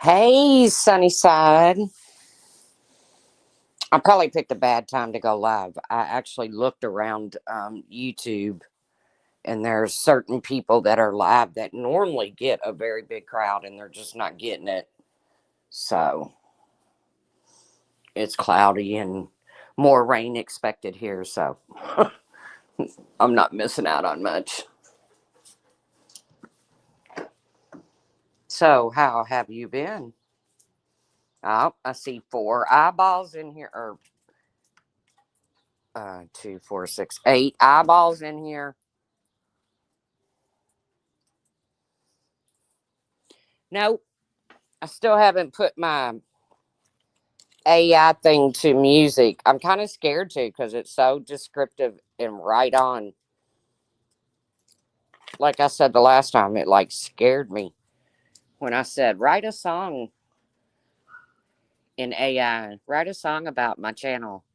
Hey, Sunnyside. I probably picked a bad time to go live. I actually looked around YouTube, and there's certain people that are live that normally get a very big crowd, and they're just not getting it. So it's cloudy and more rain expected here. So I'm not missing out on much. So, how have you been? Oh, I see four eyeballs in here, or two, four, six, eight eyeballs in here. Nope, I still haven't put my AI thing to music. I'm kind of scared to because it's so descriptive and right on. Like I said the last time, it like scared me when I said, write a song in AI, write a song about my channel.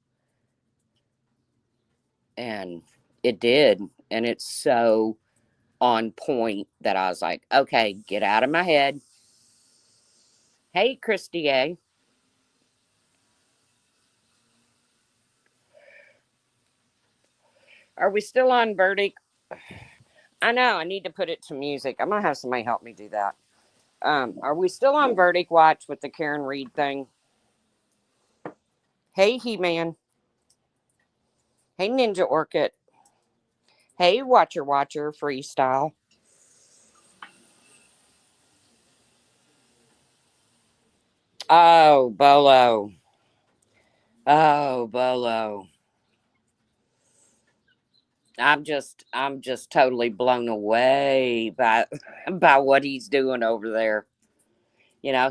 And it did. And it's so on point that I was like, okay, get out of my head. Hey, Christy A. Are we still on verdict? I know, I need to put it to music. I'm going to have somebody help me do that. Are we still on verdict watch with the Karen Reed thing? Hey, He Man. Hey, Ninja Orchid. Hey, Watcher Freestyle. Oh, Bolo. Oh, Bolo. I'm just totally blown away by by what he's doing over there.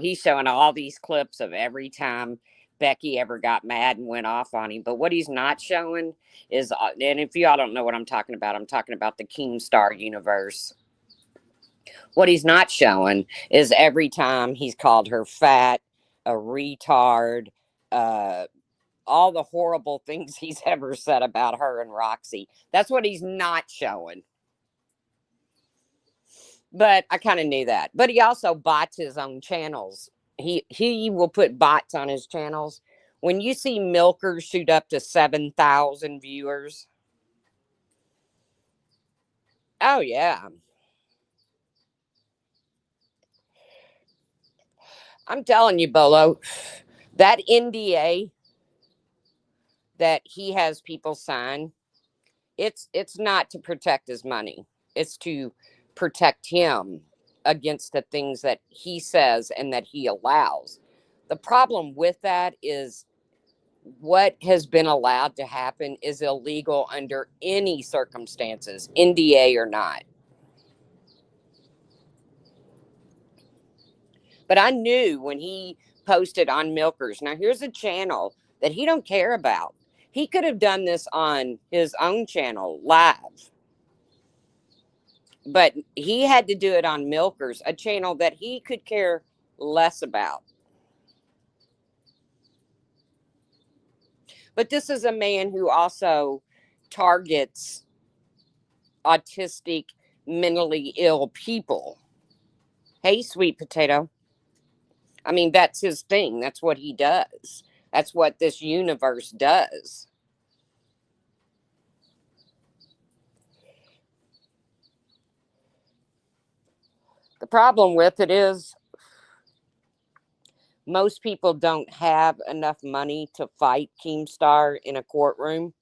He's showing all these clips of every time Becky ever got mad and went off on him. But what he's not showing is, and if y'all don't know what I'm talking about the Keemstar universe. What he's not showing is every time he's called her fat, a retard, uh, all the horrible things he's ever said about her and Roxy. That's what he's not showing. But I kind of knew that. But he also bots his own channels. He will put bots on his channels. When you see milkers shoot up to 7,000 viewers, oh yeah, I'm telling you, Bolo, that NDA that he has people sign, it's not to protect his money. It's to protect him against the things that he says and that he allows. The problem with that is what has been allowed to happen is illegal under any circumstances, NDA or not. But I knew when he posted on Milkers. Now here's a channel that he don't care about. He could have done this on his own channel live, but he had to do it on Milkers, a channel that he could care less about. But this is a man who also targets autistic, mentally ill people. Hey, sweet potato. I mean, that's his thing. That's what he does. That's what this universe does. The problem with it is most people don't have enough money to fight Keemstar in a courtroom.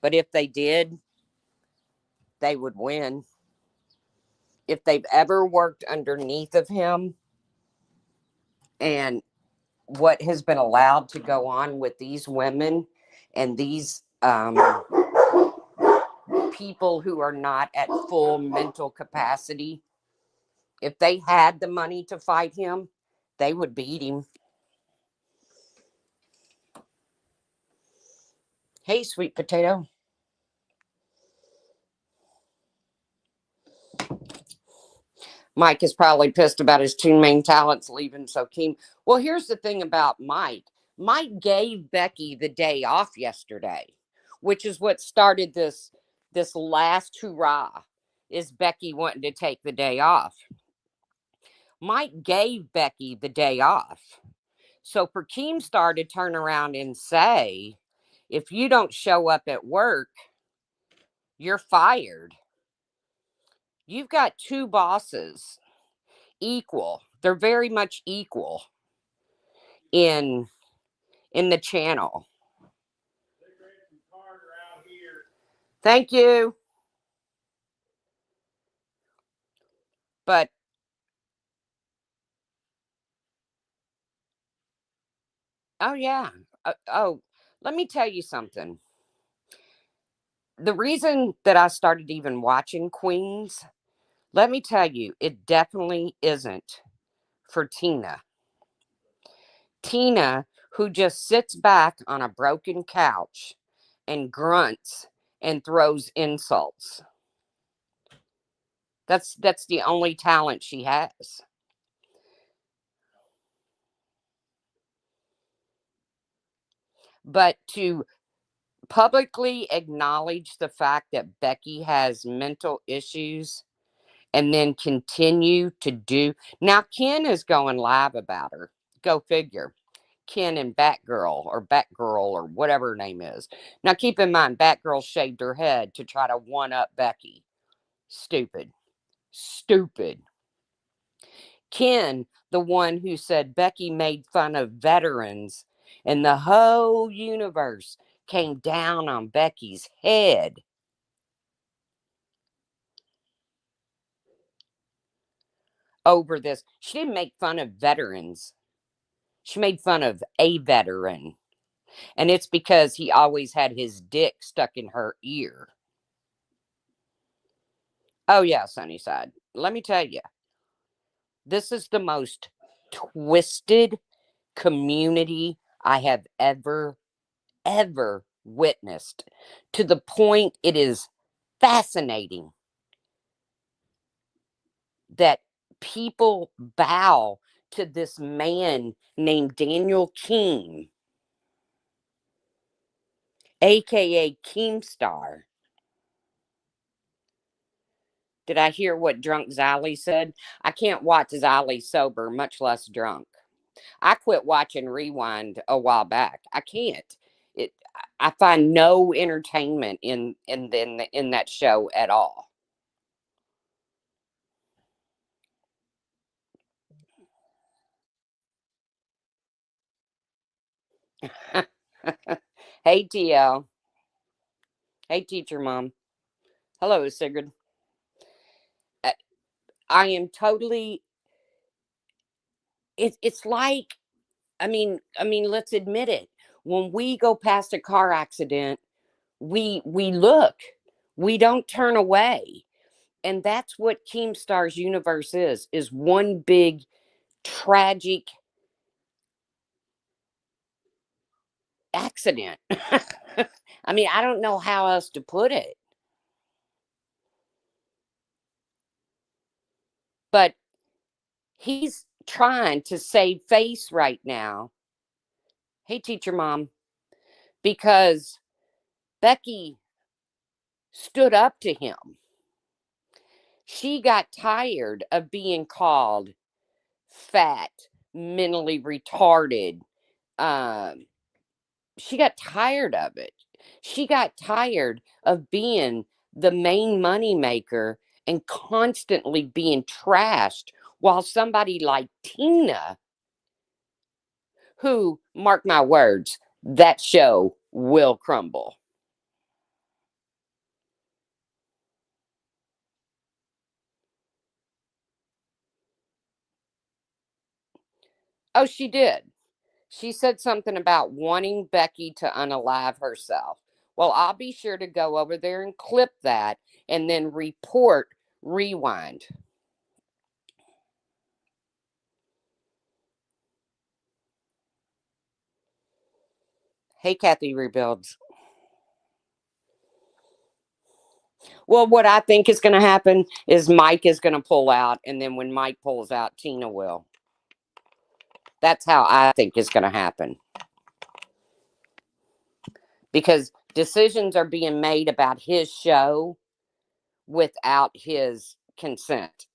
But if they did, they would win. If they've ever worked underneath of him and what has been allowed to go on with these women and these people who are not at full mental capacity, if they had the money to fight him, they would beat him. Hey, sweet potato. Mike is probably pissed about his two main talents leaving. So, Keem. Well, here's the thing about Mike. Mike gave Becky the day off yesterday, which is what started this last hurrah. Is Becky wanting to take the day off? Mike gave Becky the day off. So for Keemstar to turn around and say, if you don't show up at work, you're fired. You've got two bosses, equal. They're very much equal in the channel. Thank you. But oh yeah. Let me tell you something. The reason that I started even watching Queens, let me tell you, it definitely isn't for Tina. Tina, who just sits back on a broken couch and grunts and throws insults. That's the only talent she has. But to publicly acknowledge the fact that Becky has mental issues and then continue to do. Now, Ken is going live about her. Go figure. Ken and Batgirl or whatever her name is. Now, keep in mind, Batgirl shaved her head to try to one up Becky. Stupid. Stupid. Ken, the one who said Becky made fun of veterans, and the whole universe came down on Becky's head over this. She didn't make fun of veterans. She made fun of a veteran. And it's because he always had his dick stuck in her ear. Oh, yeah, Sunnyside. Let me tell you, this is the most twisted community I have ever witnessed, to the point it is fascinating that people bow to this man named Daniel Keem, aka Keemstar. Did I hear what drunk Zally said? I can't watch Zally sober, much less drunk. I quit watching Rewind a while back. I can't. It. I find no entertainment in that show at all. Hey TL. Hey teacher mom. Hello Sigrid. Uh, I am totally. It's like, I mean, let's admit it. When we go past a car accident, we look. We don't turn away. And that's what Keemstar's universe is one big tragic accident. I mean, I don't know how else to put it. But he's trying to save face right now. Hey teacher mom, because Becky stood up to him. She got tired of being called fat, mentally retarded. Um, she got tired of it. She got tired of being the main money maker and constantly being trashed, while somebody like Tina, who, mark my words, that show will crumble. Oh, she did. She said something about wanting Becky to unalive herself. Well, I'll be sure to go over there and clip that and then report Rewind. Hey, Kathy Rebuilds. Well, what I think is going to happen is Mike is going to pull out, and then when Mike pulls out, Tina will. That's how I think is going to happen. Because decisions are being made about his show without his consent.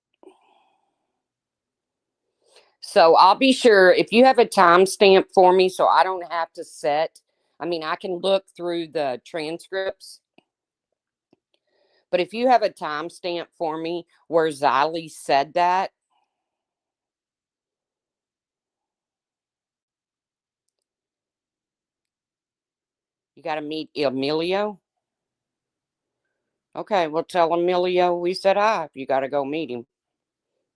So I'll be sure if you have a timestamp for me so I don't have to set. I mean, I can look through the transcripts, but if you have a timestamp for me where Xylee said that, you got to meet Emilio. Okay, well, tell Emilio we said hi. You got to go meet him,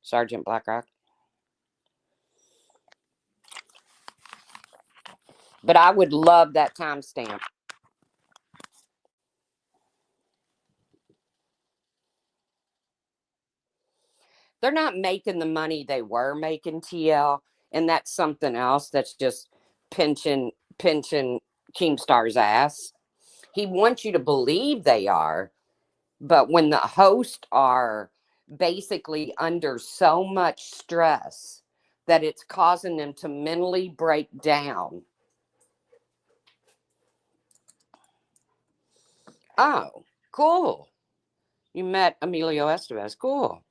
Sergeant Blackrock. But I would love that timestamp. They're not making the money they were making, TL, and that's something else that's just pinching Keemstar's ass. He wants you to believe they are, but when the hosts are basically under so much stress that it's causing them to mentally break down. Oh, cool. You met Emilio Estevez. Cool.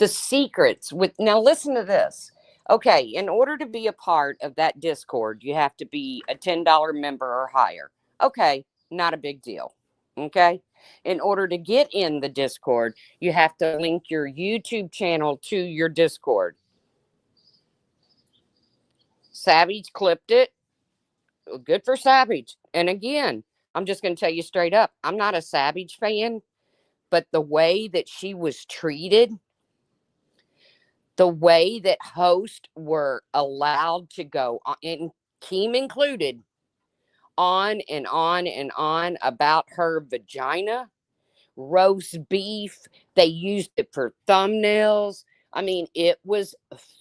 The secrets with, now listen to this. Okay, in order to be a part of that Discord, you have to be a $10 member or higher. Okay, not a big deal. Okay, in order to get in the Discord, you have to link your YouTube channel to your Discord. Savage clipped it. Good for Savage. And again, I'm just going to tell you straight up, I'm not a Savage fan, but the way that she was treated, the way that hosts were allowed to go, and Keem included, on and on and on about her vagina, roast beef. They used it for thumbnails. I mean, it was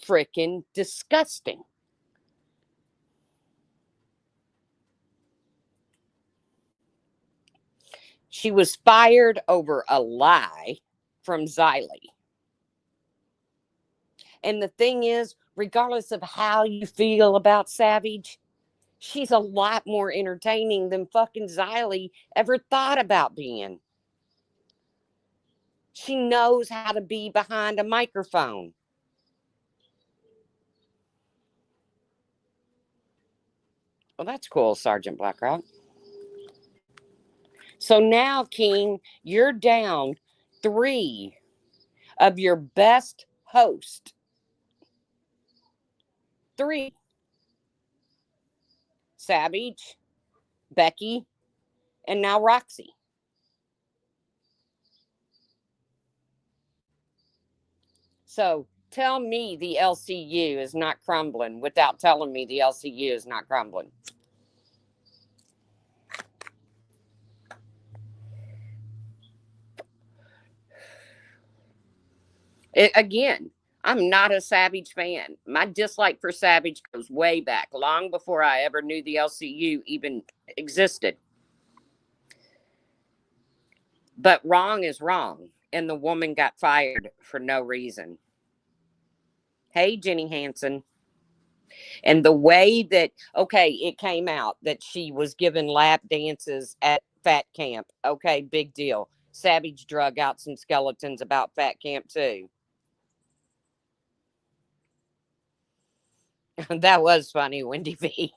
freaking disgusting. She was fired over a lie from Xylee. And the thing is, regardless of how you feel about Savage, she's a lot more entertaining than fucking Xylee ever thought about being. She knows how to be behind a microphone. Well, that's cool, Sergeant Blackrock. So now, King, you're down 3 of your best hosts. 3. Savage, Becky, and now Roxy. So tell me the LCU is not crumbling without telling me the LCU is not crumbling. Again, I'm not a Savage fan. My dislike for Savage goes way back, long before I ever knew the LCU even existed. But wrong is wrong, and the woman got fired for no reason. Hey, Jenny Hansen. And the way that, okay, it came out that she was given lap dances at Fat Camp. Okay, big deal. Savage drug out some skeletons about Fat Camp, too. That was funny, Wendy V.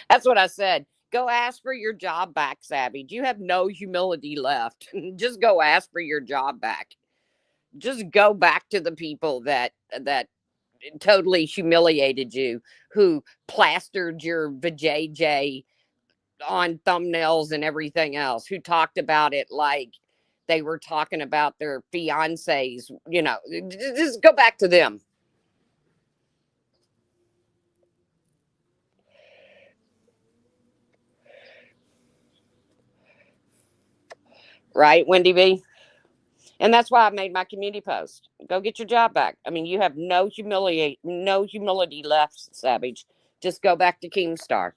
That's what I said. Go ask for your job back, Savage. You have no humility left. Just go ask for your job back. Just go back to the people that totally humiliated you, who plastered your vajayjay on thumbnails and everything else, who talked about it like they were talking about their fiancés. Just go back to them. Right, Wendy V? And that's why I made my community post. Go get your job back. I mean, you have no humility left, Savage. Just go back to Keemstar.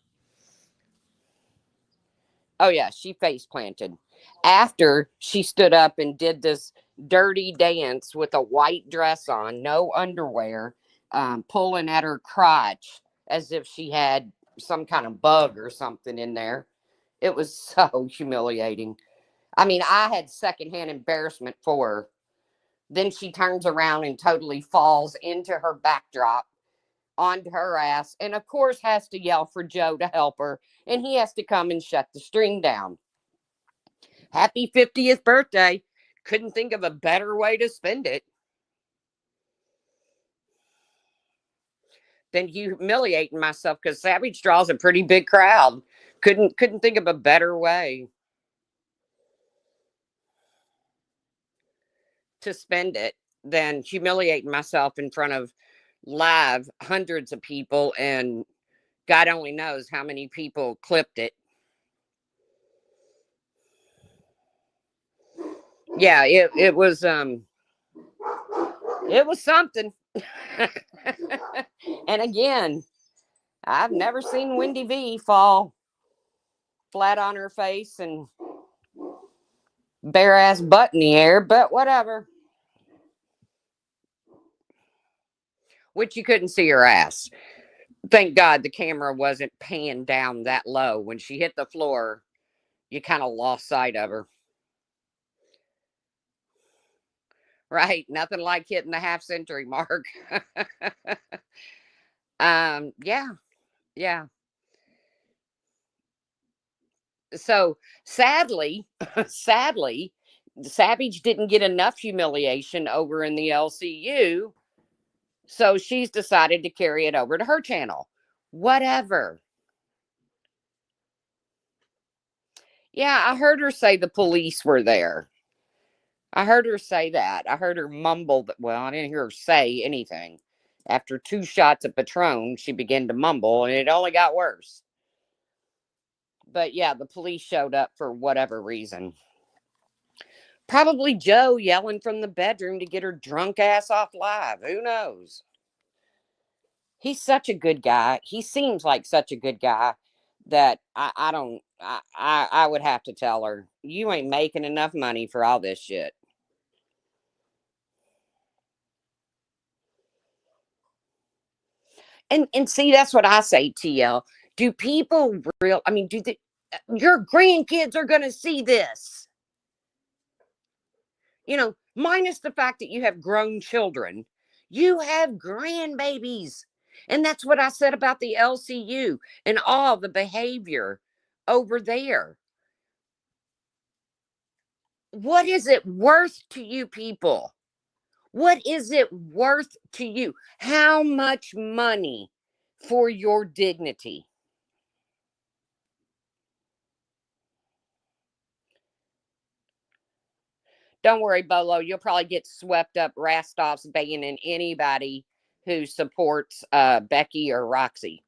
Oh yeah, she face planted after she stood up and did this dirty dance with a white dress on, no underwear, pulling at her crotch as if she had some kind of bug or something in there. It was so humiliating. I mean, I had secondhand embarrassment for her. Then she turns around and totally falls into her backdrop onto her ass, and of course has to yell for Joe to help her, and he has to come and shut the string down. Happy 50th birthday. Couldn't think of a better way to spend it than humiliating myself, because Savage draws a pretty big crowd. Couldn't think of a better way to spend it than humiliating myself in front of live hundreds of people, and God only knows how many people clipped it. Yeah, it was something. And again, I've never seen Wendy V fall flat on her face and bare ass butt in the air, but whatever. Which you couldn't see her ass. Thank God the camera wasn't panned down that low. When she hit the floor, you kind of lost sight of her. Right? Nothing like hitting the half century mark. Yeah, yeah. So sadly, sadly, Savage didn't get enough humiliation over in the LCU. So she's decided to carry it over to her channel. Whatever. Yeah, I heard her say the police were there. I heard her say that. I heard her mumble that. Well, I didn't hear her say anything. After 2 shots of Patron, she began to mumble, and it only got worse. But yeah, the police showed up for whatever reason. Probably Joe yelling from the bedroom to get her drunk ass off live. Who knows? He's such a good guy. He seems like such a good guy that I don't I would have to tell her, you ain't making enough money for all this shit. And see, that's what I say, TL. Do people real I mean, do the your grandkids are gonna see this? Minus the fact that you have grown children, you have grandbabies. And that's what I said about the LCU and all the behavior over there. What is it worth to you people? What is it worth to you? How much money for your dignity? Don't worry, Bolo. You'll probably get swept up Rastoff's banning anybody who supports Becky or Roxy.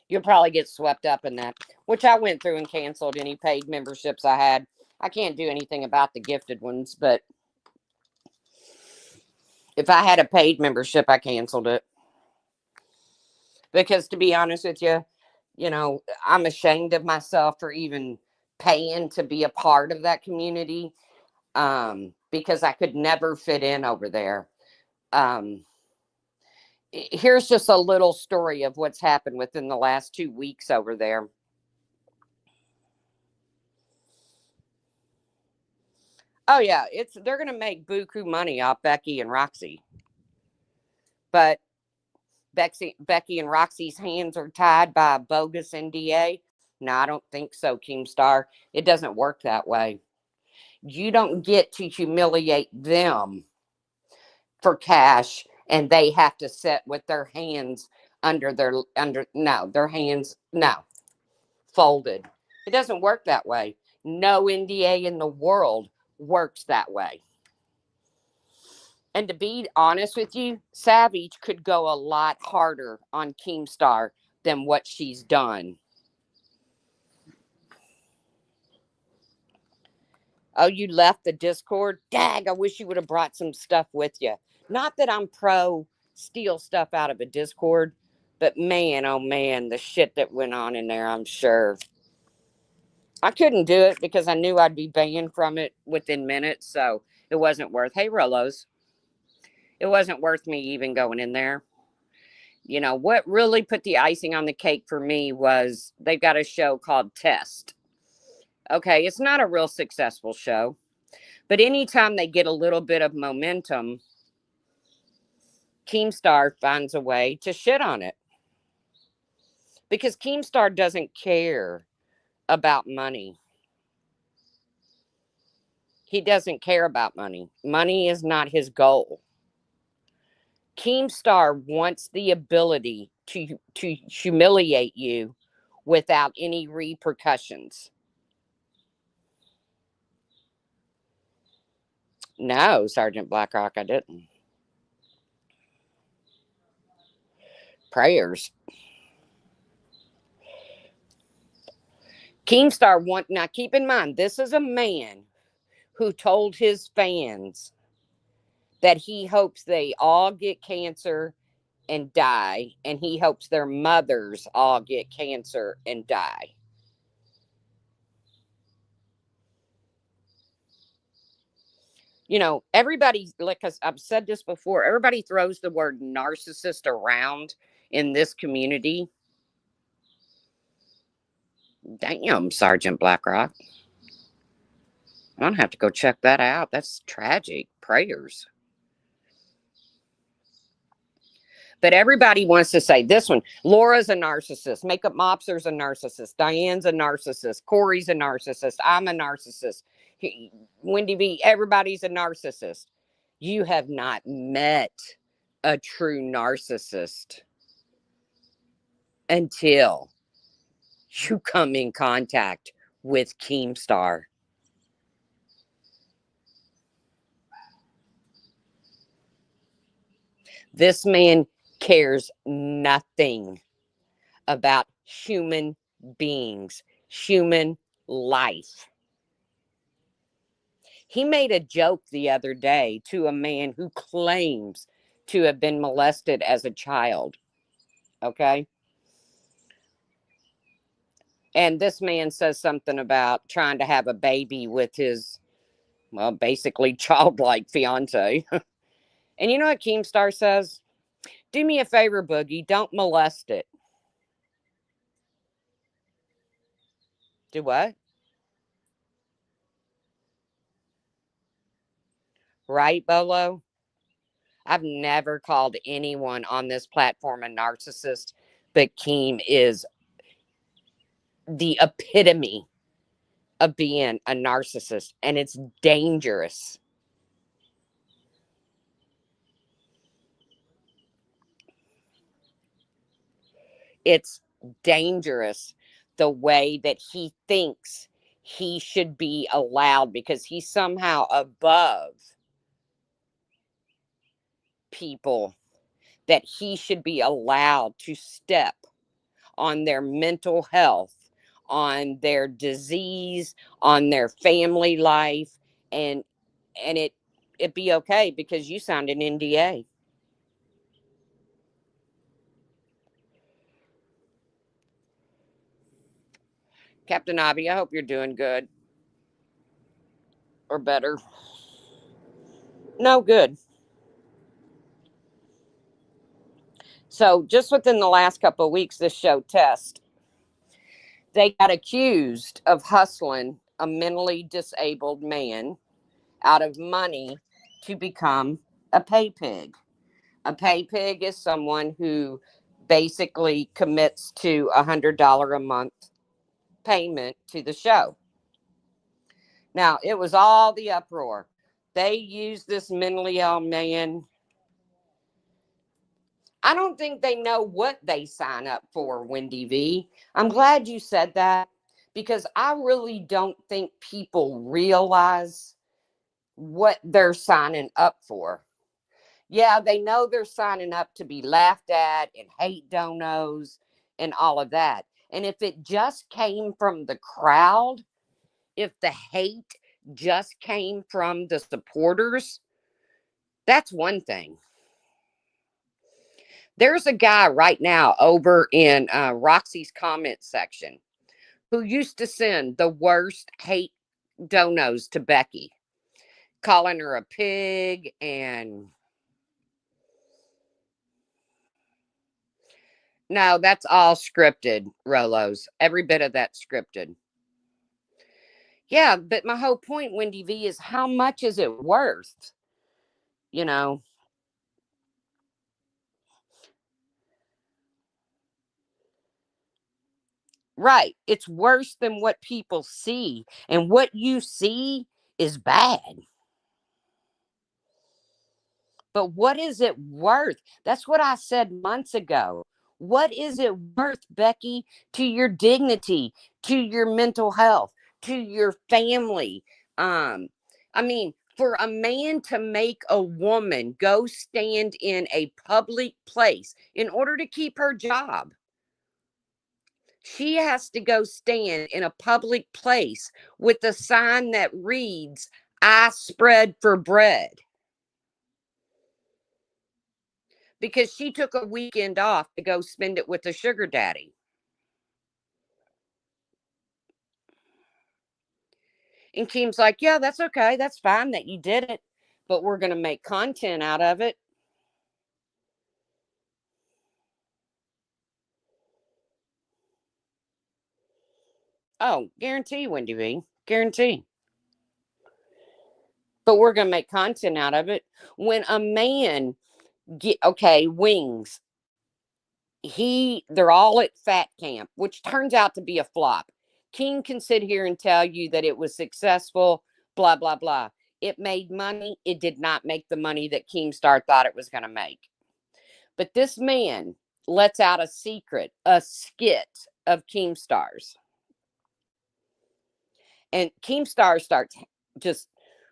You'll probably get swept up in that, which I went through and canceled any paid memberships I had. I can't do anything about the gifted ones, but if I had a paid membership, I canceled it. Because to be honest with you, I'm ashamed of myself for even paying to be a part of that community, because I could never fit in over there. Um, Here's just a little story of what's happened within the last 2 weeks over there. Oh yeah, they're gonna make buku money off Becky and Roxy, but Becky and Roxy's hands are tied by a bogus NDA. No, I don't think so, Keemstar. It doesn't work that way. You don't get to humiliate them for cash, and they have to sit with their hands their hands folded. It doesn't work that way. No NDA in the world works that way. And to be honest with you, Savage could go a lot harder on Keemstar than what she's done. Oh, you left the Discord? Dag, I wish you would have brought some stuff with you. Not that I'm pro steal stuff out of a Discord, but man, oh man, the shit that went on in there, I'm sure. I couldn't do it because I knew I'd be banned from it within minutes, so it wasn't worth. Hey, Rolos, it wasn't worth me even going in there. What really put the icing on the cake for me was they've got a show called Test. Okay, it's not a real successful show, but anytime they get a little bit of momentum, Keemstar finds a way to shit on it because Keemstar doesn't care about money. He doesn't care about money. Money is not his goal. Keemstar wants the ability to humiliate you without any repercussions. No, Sergeant Blackrock, I didn't. Prayers. Keemstar want now keep in mind this is a man who told his fans that he hopes they all get cancer and die, and he hopes their mothers all get cancer and die. You know, everybody, like I've said this before, everybody throws the word narcissist around in this community. Damn, Sergeant Blackrock. I'm gonna have to go check that out. That's tragic. Prayers. But everybody wants to say this one. Laura's a narcissist. Makeup Mopser's a narcissist. Diane's a narcissist. Corey's a narcissist. I'm a narcissist. Wendy V, everybody's a narcissist. You have not met a true narcissist until you come in contact with Keemstar. This man cares nothing about human beings, human life. He made a joke the other day to a man who claims to have been molested as a child. Okay. And this man says something about trying to have a baby with his, well, basically childlike fiance. And you know what Keemstar says? Do me a favor, Boogie. Don't molest it. Do what? Right, Bolo? I've never called anyone on this platform a narcissist, but Keem is the epitome of being a narcissist, and it's dangerous. It's dangerous the way that he thinks he should be allowed because he's somehow above people, that he should be allowed to step on their mental health, on their disease, on their family life, and it be okay because you signed an NDA. Captain Abby, I hope you're doing good or better. No, good. So, just within the last couple of weeks, this show test, they got accused of hustling a mentally disabled man out of money to become a pay pig. A pay pig is someone who basically commits to $100 a month payment to the show. Now, it was all the uproar. They used this mentally ill man. I don't think they know what they sign up for, Wendy V. I'm glad you said that because I really don't think people realize what they're signing up for. Yeah, they know they're signing up to be laughed at and hate donos and all of that. And if it just came from the crowd, if the hate just came from the supporters, that's one thing. There's a guy right now over in Roxy's comment section who used to send the worst hate donos to Becky, calling her a pig. And no, that's all scripted, Rolos. Every bit of that scripted. Yeah, but my whole point, Wendy V, is how much is it worth? You know, right. It's worse than what people see. And what you see is bad. But what is it worth? That's what I said months ago. What is it worth, Becky, to your dignity, to your mental health, to your family? Um, I mean, for a man to make a woman go stand in a public place in order to keep her job, she has to go stand in a public place with a sign that reads, I spread for bread, because she took a weekend off to go spend it with a sugar daddy. And Keem's like, yeah, that's okay. That's fine that you did it, but we're going to make content out of it. Oh, guarantee, Wendy V. Guarantee. But we're going to make content out of it. When a man get, okay, wings, they're all at fat camp, which turns out to be a flop. King can sit here and tell you that it was successful, blah, blah, blah. It made money. It did not make the money that Keemstar thought it was going to make. But this man lets out a secret, a skit of Keemstar's. And Keemstar starts just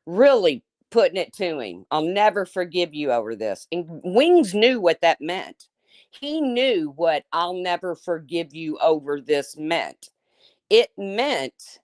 really putting it to him. I'll never forgive you over this. And Wings knew what that meant. He knew what I'll never forgive you over this meant. It meant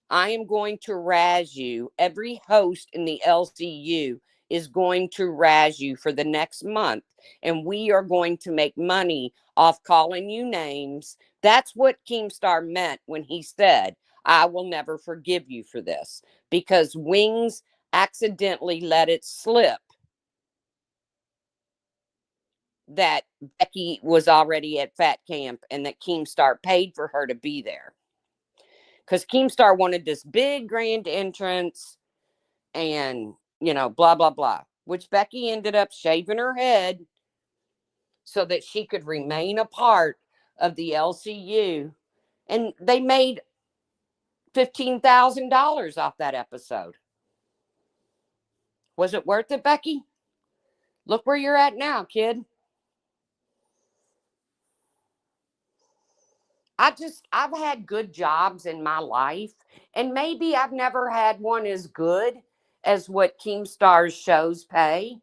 I am going to razz you. Every host in the LCU is going to razz you for the next month. And we are going to make money off calling you names. That's what Keemstar meant when he said, I will never forgive you for this. Because Wings accidentally let it slip that Becky was already at Fat Camp and that Keemstar paid for her to be there. Because Keemstar wanted this big grand entrance and, blah, blah, blah, which Becky ended up shaving her head so that she could remain a part of the LCU. And they made $15,000 off that episode. Was it worth it, Becky? Look where you're at now, kid. I've had good jobs in my life, and maybe I've never had one as good as what Keemstar's shows pay.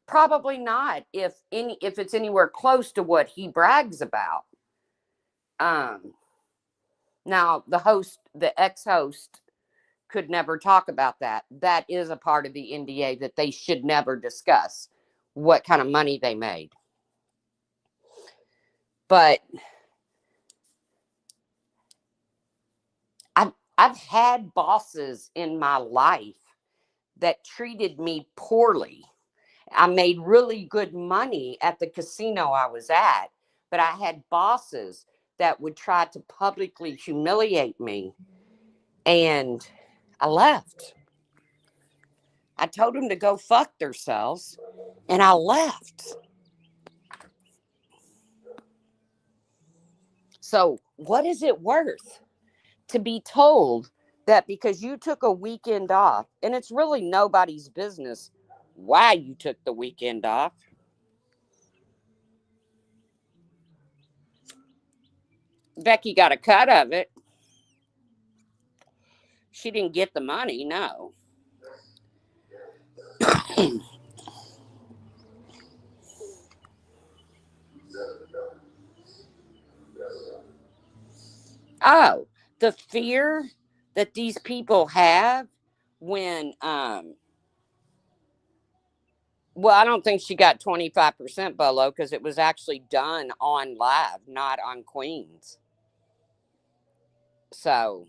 Probably not if it's anywhere close to what he brags about. Um Now the ex-host could never talk about that. That is a part of the NDA that they should never discuss what kind of money they made. But I've had bosses in my life that treated me poorly. I made really good money at the casino I was at, but I had bosses that would try to publicly humiliate me, and I left. I told them to go fuck themselves, and I left. So, what is it worth to be told that because you took a weekend off, and it's really nobody's business why you took the weekend off? Becky got a cut of it. She didn't get the money, no. Oh, the fear that these people have when well, I don't think she got 25% Bolo because it was actually done on live, not on Queens. So,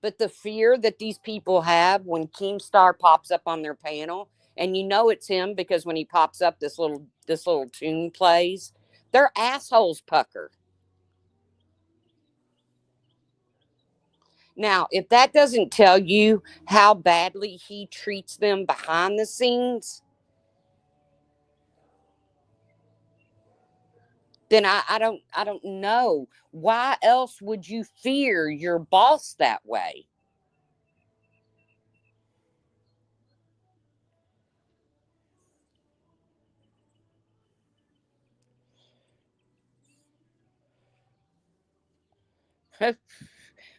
but the fear that these people have when Keemstar pops up on their panel, and it's him because when he pops up, this little tune plays. Their assholes pucker. Now, if that doesn't tell you how badly he treats them behind the scenes, then I don't know why else would you fear your boss that way.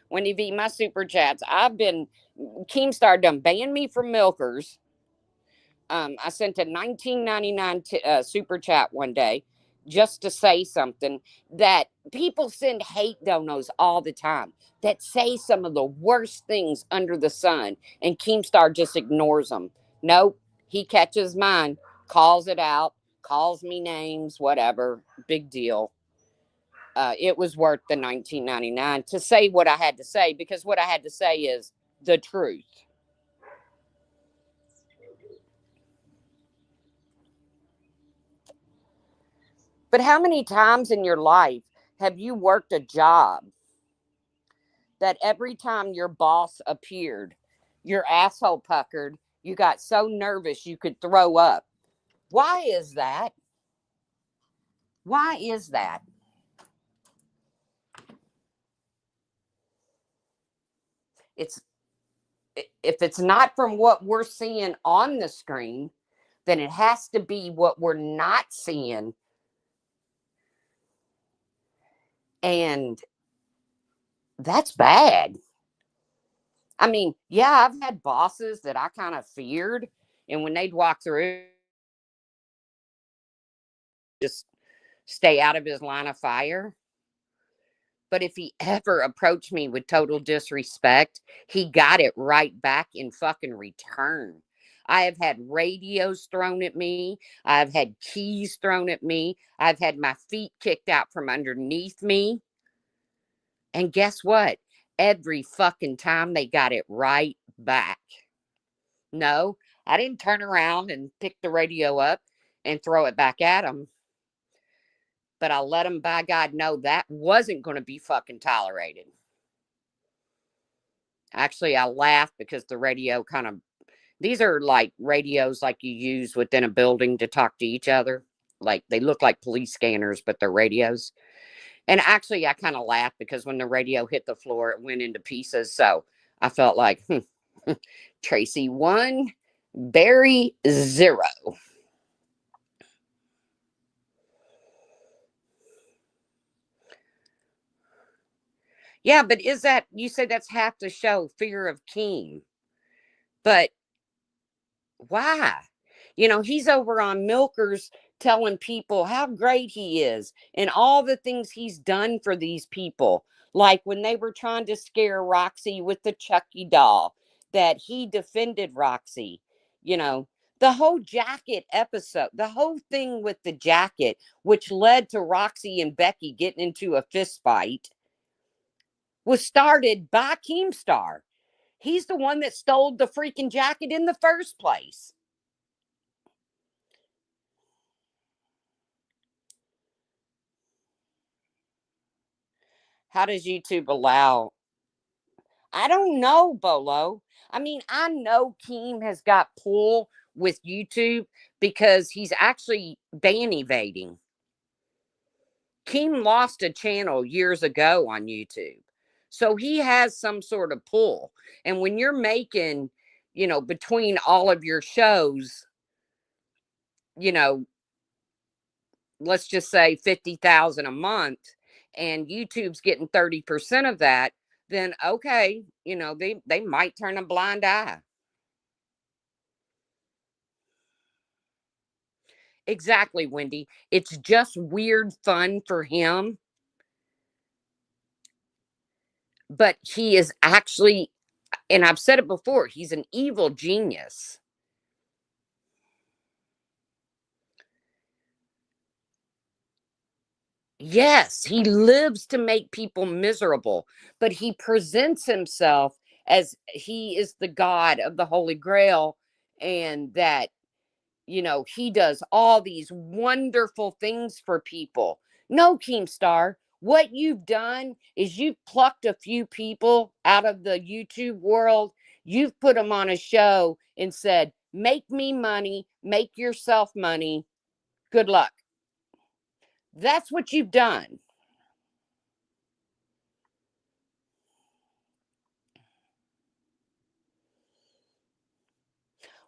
When you beat my super chats, I've been Keemstar done banned me from milkers. I sent a 1999 super chat one day just to say something that people send hate donos all the time that say some of the worst things under the sun, and Keemstar just ignores them. Nope, he catches mine, calls it out, calls me names, whatever, big deal. It was worth the 1999 to say what I had to say, because what I had to say is the truth. But how many times in your life have you worked a job that every time your boss appeared, your asshole puckered, you got so nervous you could throw up? Why is that? Why is that? It's if it's not from what we're seeing on the screen, then it has to be what we're not seeing. And that's bad. I mean, yeah, I've had bosses that I kind of feared, and when they'd walk through, just stay out of his line of fire. But if he ever approached me with total disrespect, he got it right back in fucking return. I have had radios thrown at me. I've had keys thrown at me. I've had my feet kicked out from underneath me. And guess what? Every fucking time they got it right back. No, I didn't turn around and pick the radio up and throw it back at him. But I let him, by God, know that wasn't going to be fucking tolerated. Actually, I laughed because the radio kind of, these are like radios like you use within a building to talk to each other. Like they look like police scanners, but they're radios. And actually, I kind of laughed because when the radio hit the floor, it went into pieces. So I felt like, Tracy 1, Barry 0. Yeah, but is that, you say that's half the show, fear of Keem. But why? He's over on Milkers telling people how great he is and all the things he's done for these people. Like when they were trying to scare Roxy with the Chucky doll, that he defended Roxy. You know, the whole jacket episode, the whole thing with the jacket, which led to Roxy and Becky getting into a fist fight, was started by Keemstar. He's the one that stole the freaking jacket in the first place. How does YouTube allow? I don't know, Bolo. I mean, I know Keem has got pull with YouTube because he's actually ban evading. Keem lost a channel years ago on YouTube. So he has some sort of pull. And when you're making, between all of your shows, you know, let's just say 50,000 a month, and YouTube's getting 30% of that, then okay, they might turn a blind eye. Exactly, Wendy. It's just weird fun for him, but he is actually, and I've said it before, he's an evil genius. Yes, he lives to make people miserable, but he presents himself as he is the god of the Holy Grail, and that he does all these wonderful things for people. No, Keemstar, What you've done is you've plucked a few people out of the YouTube world. You've put them on a show and said, make me money, make yourself money. Good luck. That's what you've done.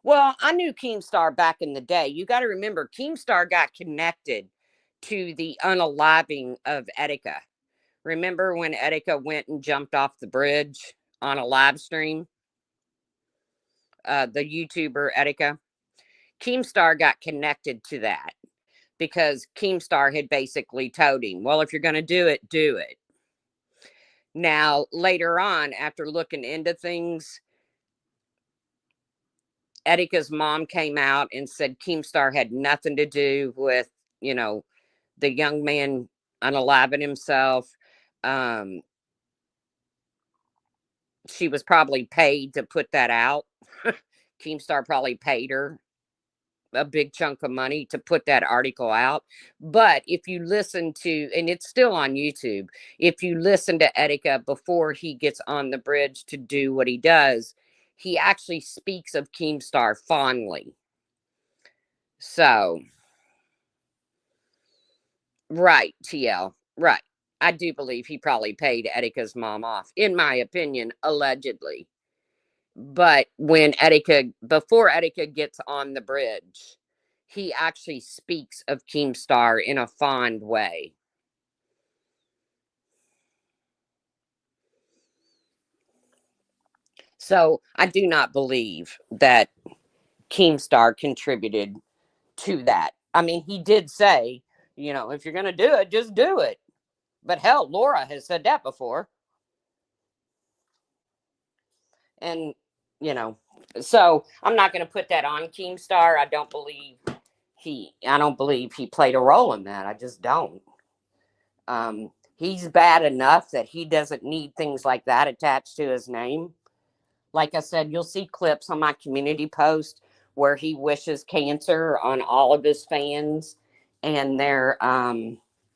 Well, I knew Keemstar back in the day. You got to remember, Keemstar got connected to the unaliving of Etika. Remember when Etika went and jumped off the bridge on a live stream? The YouTuber Etika. Keemstar got connected to that because Keemstar had basically told him, well, if you're going to do it, do it. Now, later on, after looking into things, Etika's mom came out and said Keemstar had nothing to do with, you know, the young man unaliving himself. Um, she was probably paid to put that out. Keemstar probably paid her a big chunk of money to put that article out. But if you listen to, and it's still on YouTube, if you listen to Etika before he gets on the bridge to do what he does, he actually speaks of Keemstar fondly. So, right, TL, right. I do believe he probably paid Etika's mom off, in my opinion, allegedly. But when Etika, before Etika gets on the bridge, he actually speaks of Keemstar in a fond way. So I do not believe that Keemstar contributed to that. I mean, he did say, if you're going to do it, just do it. But hell, Laura has said that before. And, you know, so I'm not going to put that on Keemstar. I don't believe he played a role in that. I just don't. He's bad enough that he doesn't need things like that attached to his name. Like I said, you'll see clips on my community post where he wishes cancer on all of his fans and their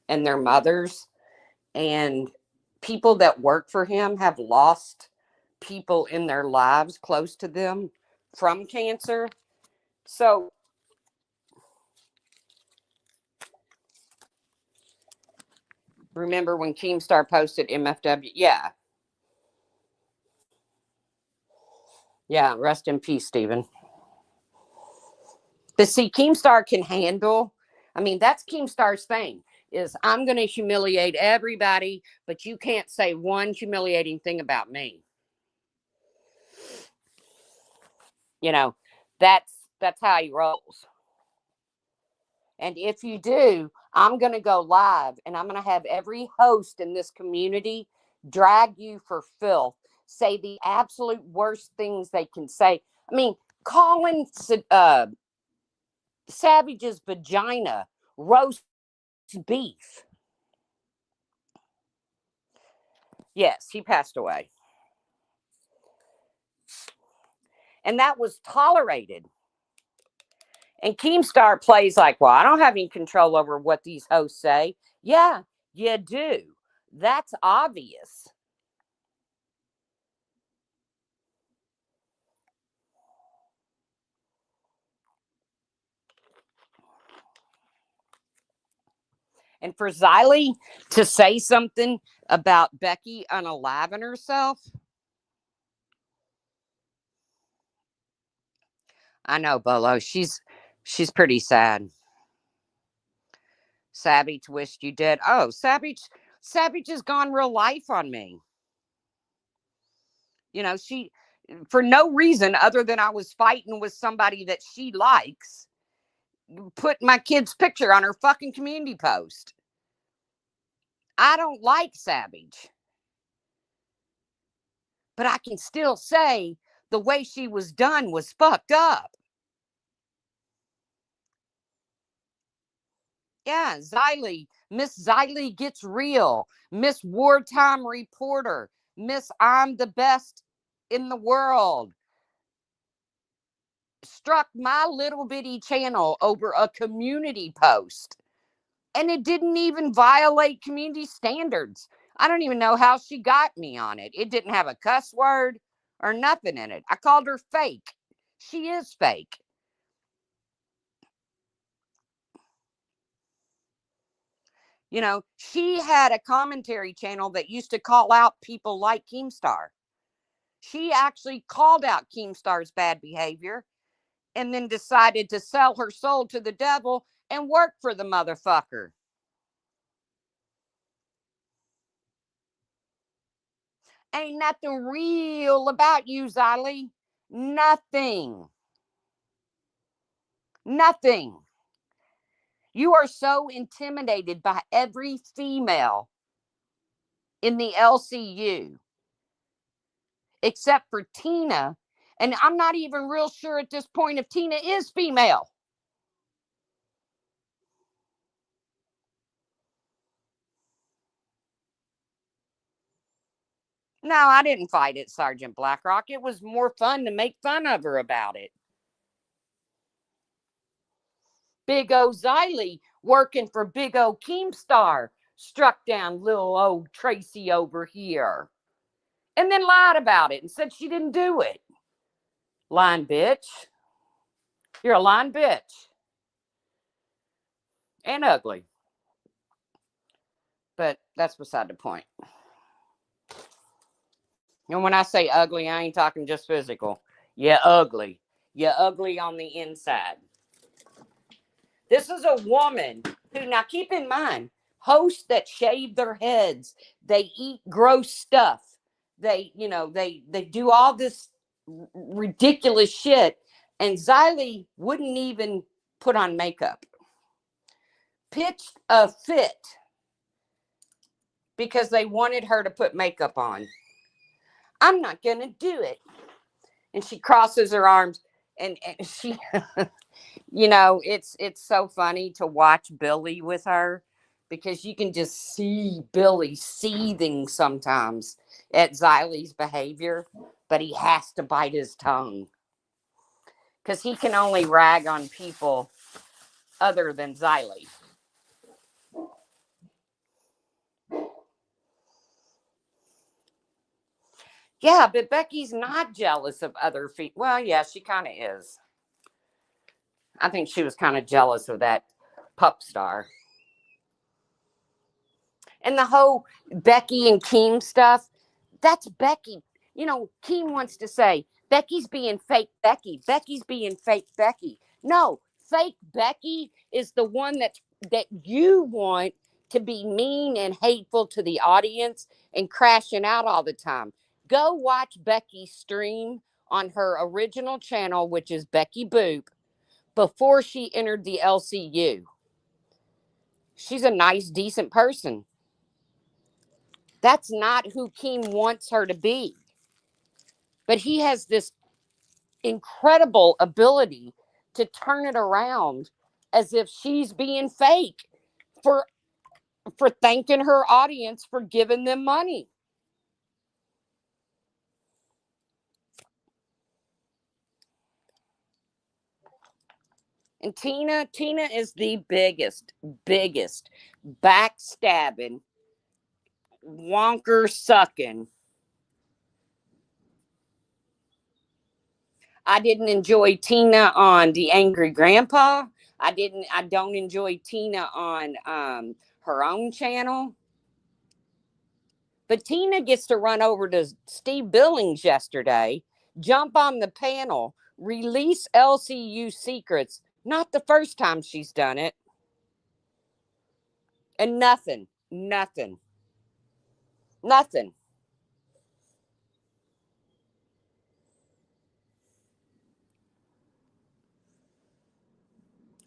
mothers, and people that work for him have lost people in their lives close to them from cancer. So remember when Keemstar posted MFW? Yeah. Yeah, rest in peace, Stephen. But see, Keemstar can handle, I mean, that's Keemstar's thing, is I'm going to humiliate everybody, but you can't say one humiliating thing about me. You know, that's how he rolls. And if you do, I'm going to go live and I'm going to have every host in this community drag you for filth, say the absolute worst things they can say. I mean, calling Savage's vagina roast beef. Yes, he passed away. And that was tolerated. And Keemstar plays like, well, I don't have any control over what these hosts say. Yeah, you do. That's obvious. And for Xylee to say something about Becky unaliving herself, I know, Bolo. She's pretty sad. Savage wished you did. Oh, Savage has gone real life on me. She, for no reason other than I was fighting with somebody that she likes, put my kid's picture on her fucking community post. I don't like Savage, but I can still say the way she was done was fucked up. Yeah, Miss Xylee gets real, Miss Wartime Reporter, Miss I'm the best in the world, struck my little bitty channel over a community post. And it didn't even violate community standards. I don't even know how she got me on it. It didn't have a cuss word or nothing in it. I called her fake. She is fake. You know, she had a commentary channel that used to call out people like Keemstar. She actually called out Keemstar's bad behavior and then decided to sell her soul to the devil and work for the motherfucker. Ain't nothing real about you, Xylee. Nothing. Nothing. You are so intimidated by every female in the LCU except for Tina. And I'm not even real sure at this point if Tina is female. No, I didn't fight it, Sergeant Blackrock. It was more fun to make fun of her about it. Big O Xylee working for Big O Keemstar struck down little old Tracy over here and then lied about it and said she didn't do it. Lying bitch. You're a lying bitch. And ugly. But that's beside the point. And when I say ugly, I ain't talking just physical. You're ugly. You're ugly on the inside. This is a woman who, now keep in mind, hosts that shave their heads, they eat gross stuff. They, they do all this ridiculous shit. And Xylee wouldn't even put on makeup. Pitched a fit because they wanted her to put makeup on. I'm not going to do it. And she crosses her arms and she, it's so funny to watch Billy with her because you can just see Billy seething sometimes at Xylee's behavior, but he has to bite his tongue because he can only rag on people other than Xylee. Yeah, but Becky's not jealous of other feet. Well, yeah, she kind of is. I think she was kind of jealous of that pup star. And the whole Becky and Keem stuff, that's Becky. Keem wants to say, Becky's being fake Becky. Becky's being fake Becky. No, fake Becky is the one that you want to be mean and hateful to the audience and crashing out all the time. Go watch Becky stream on her original channel, which is Becky Boop, before she entered the LCU. She's a nice, decent person. That's not who Keem wants her to be. But he has this incredible ability to turn it around as if she's being fake for thanking her audience for giving them money. And Tina is the biggest backstabbing, wonker sucking. I didn't enjoy Tina on The Angry Grandpa. I don't enjoy Tina on her own channel. But Tina gets to run over to Steve Billings yesterday, jump on the panel, release LCU secrets. Not the first time she's done it. And nothing.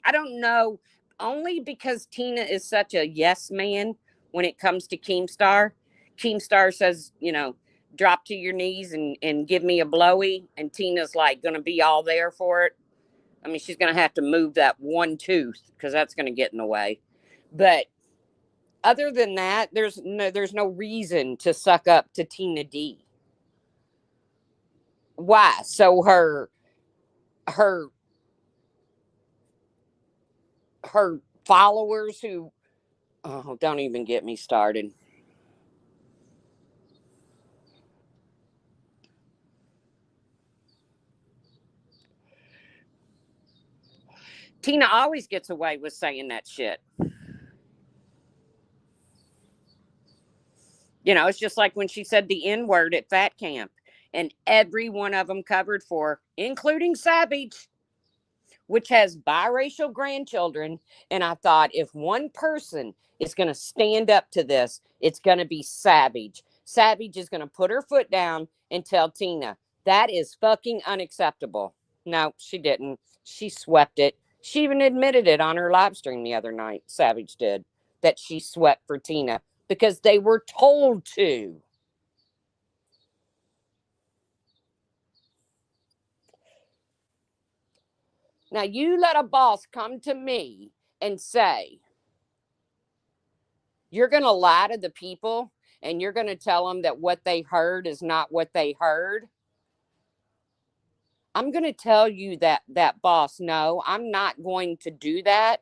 I don't know. Only because Tina is such a yes man when it comes to Keemstar. Keemstar says, drop to your knees and give me a blowy. And Tina's like going to be all there for it. I mean, she's going to have to move that one tooth because that's going to get in the way. But other than that, there's no reason to suck up to Tina D. Why? So her followers who Oh, don't even get me started. Tina always gets away with saying that shit. It's just like when she said the N word at Fat Camp, and every one of them covered for, including Savage, which has biracial grandchildren. And I thought, if one person is going to stand up to this, it's going to be Savage. Savage is going to put her foot down and tell Tina, that is fucking unacceptable. No, she didn't. She swept it. She even admitted it on her live stream the other night. Savage did, that she swept for Tina because they were told to. Now, you let a boss come to me and say, you're going to lie to the people and you're going to tell them that what they heard is not what they heard. I'm going to tell you that boss, no, I'm not going to do that.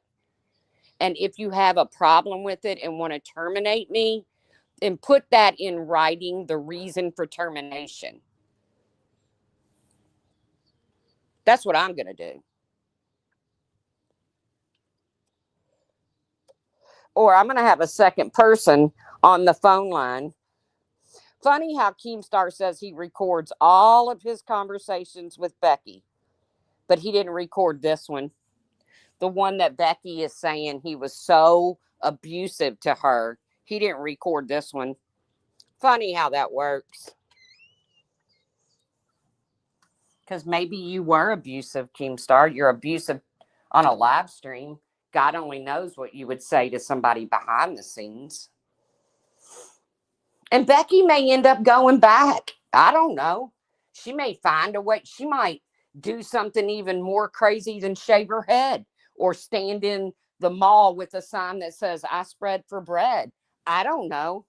And if you have a problem with it and want to terminate me, then put that in writing, the reason for termination. That's what I'm going to do. Or I'm going to have a second person on the phone line. Funny how Keemstar says he records all of his conversations with Becky, but he didn't record this one. The one that Becky is saying he was so abusive to her. He didn't record this one. Funny how that works. Because maybe you were abusive, Keemstar. You're abusive on a live stream. God only knows what you would say to somebody behind the scenes. And Becky may end up going back. I don't know. She may find a way. She might do something even more crazy than shave her head or stand in the mall with a sign that says, I spread for bread. I don't know.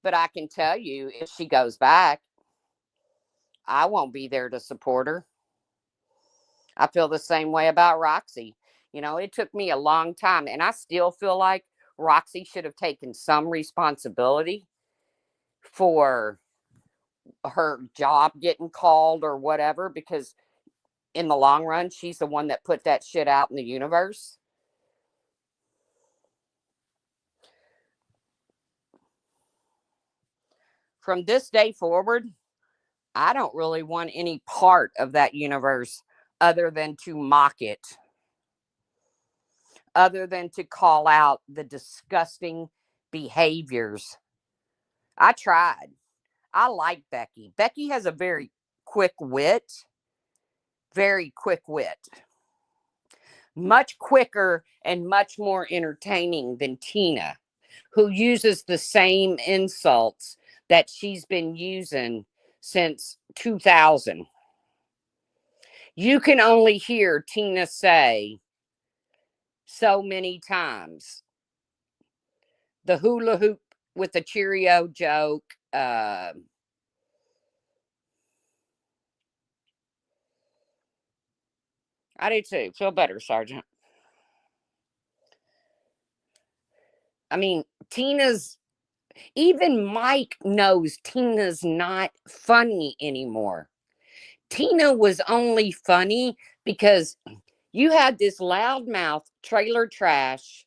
But I can tell you, if she goes back, I won't be there to support her. I feel the same way about Roxy. It took me a long time, and I still feel like Roxy should have taken some responsibility for her job getting called or whatever, because in the long run, she's the one that put that shit out in the universe. From this day forward, I don't really want any part of that universe other than to mock it, other than to call out the disgusting behaviors. I tried. I like Becky. Becky has a very quick wit, much quicker and much more entertaining than Tina, who uses the same insults that she's been using since 2000. You can only hear Tina say so many times the hula hoop with the Cheerio joke. I do too. Feel better, Sergeant. I mean, even Mike knows Tina's not funny anymore. Tina was only funny because you had this loudmouth trailer trash.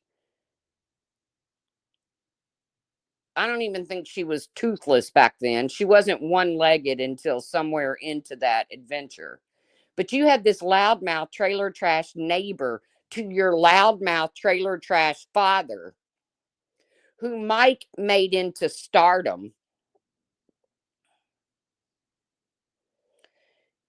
I don't even think she was toothless back then. She wasn't one legged until somewhere into that adventure. But you had this loudmouth trailer trash neighbor to your loudmouth trailer trash father, who Mike made into stardom.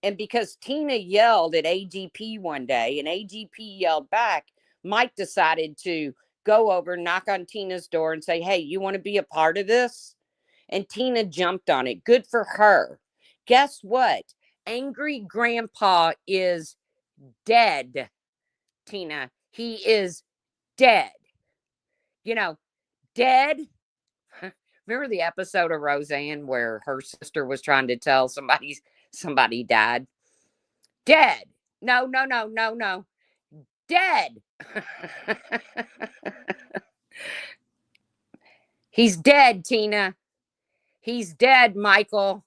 And because Tina yelled at AGP one day and AGP yelled back, Mike decided to go over, knock on Tina's door and say, hey, you want to be a part of this? And Tina jumped on it. Good for her. Guess what? Angry Grandpa is dead, Tina. He is dead. You know, dead. Remember the episode of Roseanne where her sister was trying to tell somebody died? Dead. No, no, no, no, no. Dead. He's dead, Tina. He's dead, Michael.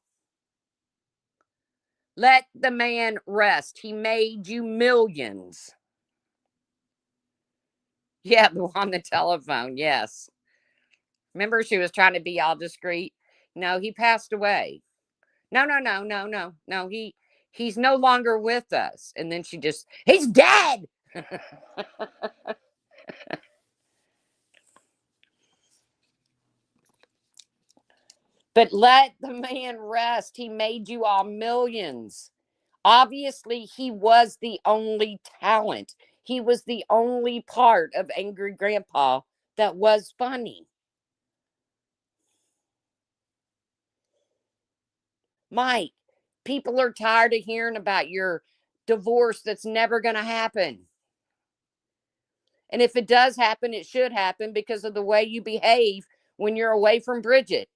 Let the man rest. He made you millions. Yeah, on the telephone. Yes. Remember, she was trying to be all discreet. No, he passed away. No, no, no, no, no, no. He's no longer with us. And then he's dead. But let the man rest. He made you all millions. Obviously, he was the only talent. He was the only part of Angry Grandpa that was funny. Mike, people are tired of hearing about your divorce that's never going to happen. And if it does happen, it should happen because of the way you behave when you're away from Bridget.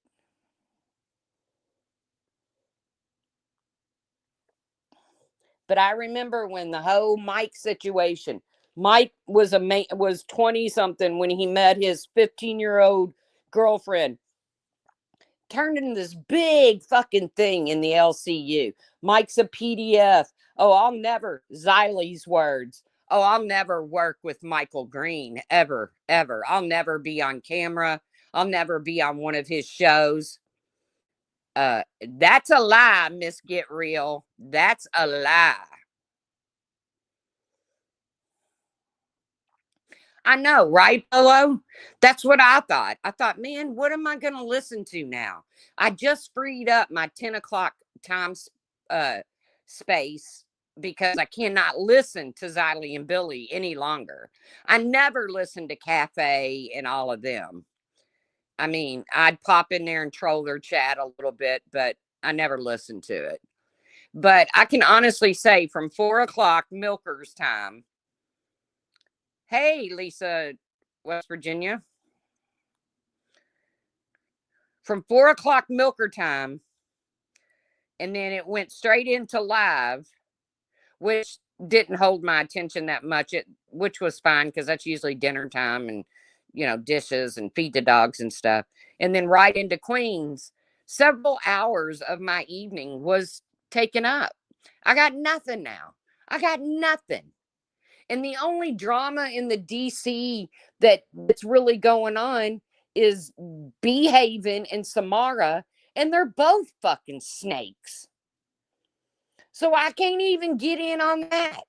But I remember when the whole Mike situation, Mike was 20 something when he met his 15-year-old girlfriend, turned into this big fucking thing in the LCU. Mike's a PDF. Oh, I'll never, Xylie's words. Oh, I'll never work with Michael Green ever, ever. I'll never be on camera. I'll never be on one of his shows. That's a lie, Miss Get Real. That's a lie. I know, right, Polo? That's what I thought. I thought, man, what am I going to listen to now? I just freed up my 10 o'clock time uh, space because I cannot listen to Xylee and Billy any longer. I never listened to Cafe and all of them. I mean, I'd pop in there and troll their chat a little bit, but I never listened to it. But I can honestly say from 4 o'clock Milker's time. Hey, Lisa, West Virginia. From 4 o'clock Milker time, and then it went straight into live, which didn't hold my attention that much. Which was fine because that's usually dinner time and dishes and feed the dogs and stuff. And then right into Queens. Several hours of my evening was taken up. I got nothing now. I got nothing. And the only drama in the DC that's really going on is Behaving and Samara, and they're both fucking snakes. So I can't even get in on that.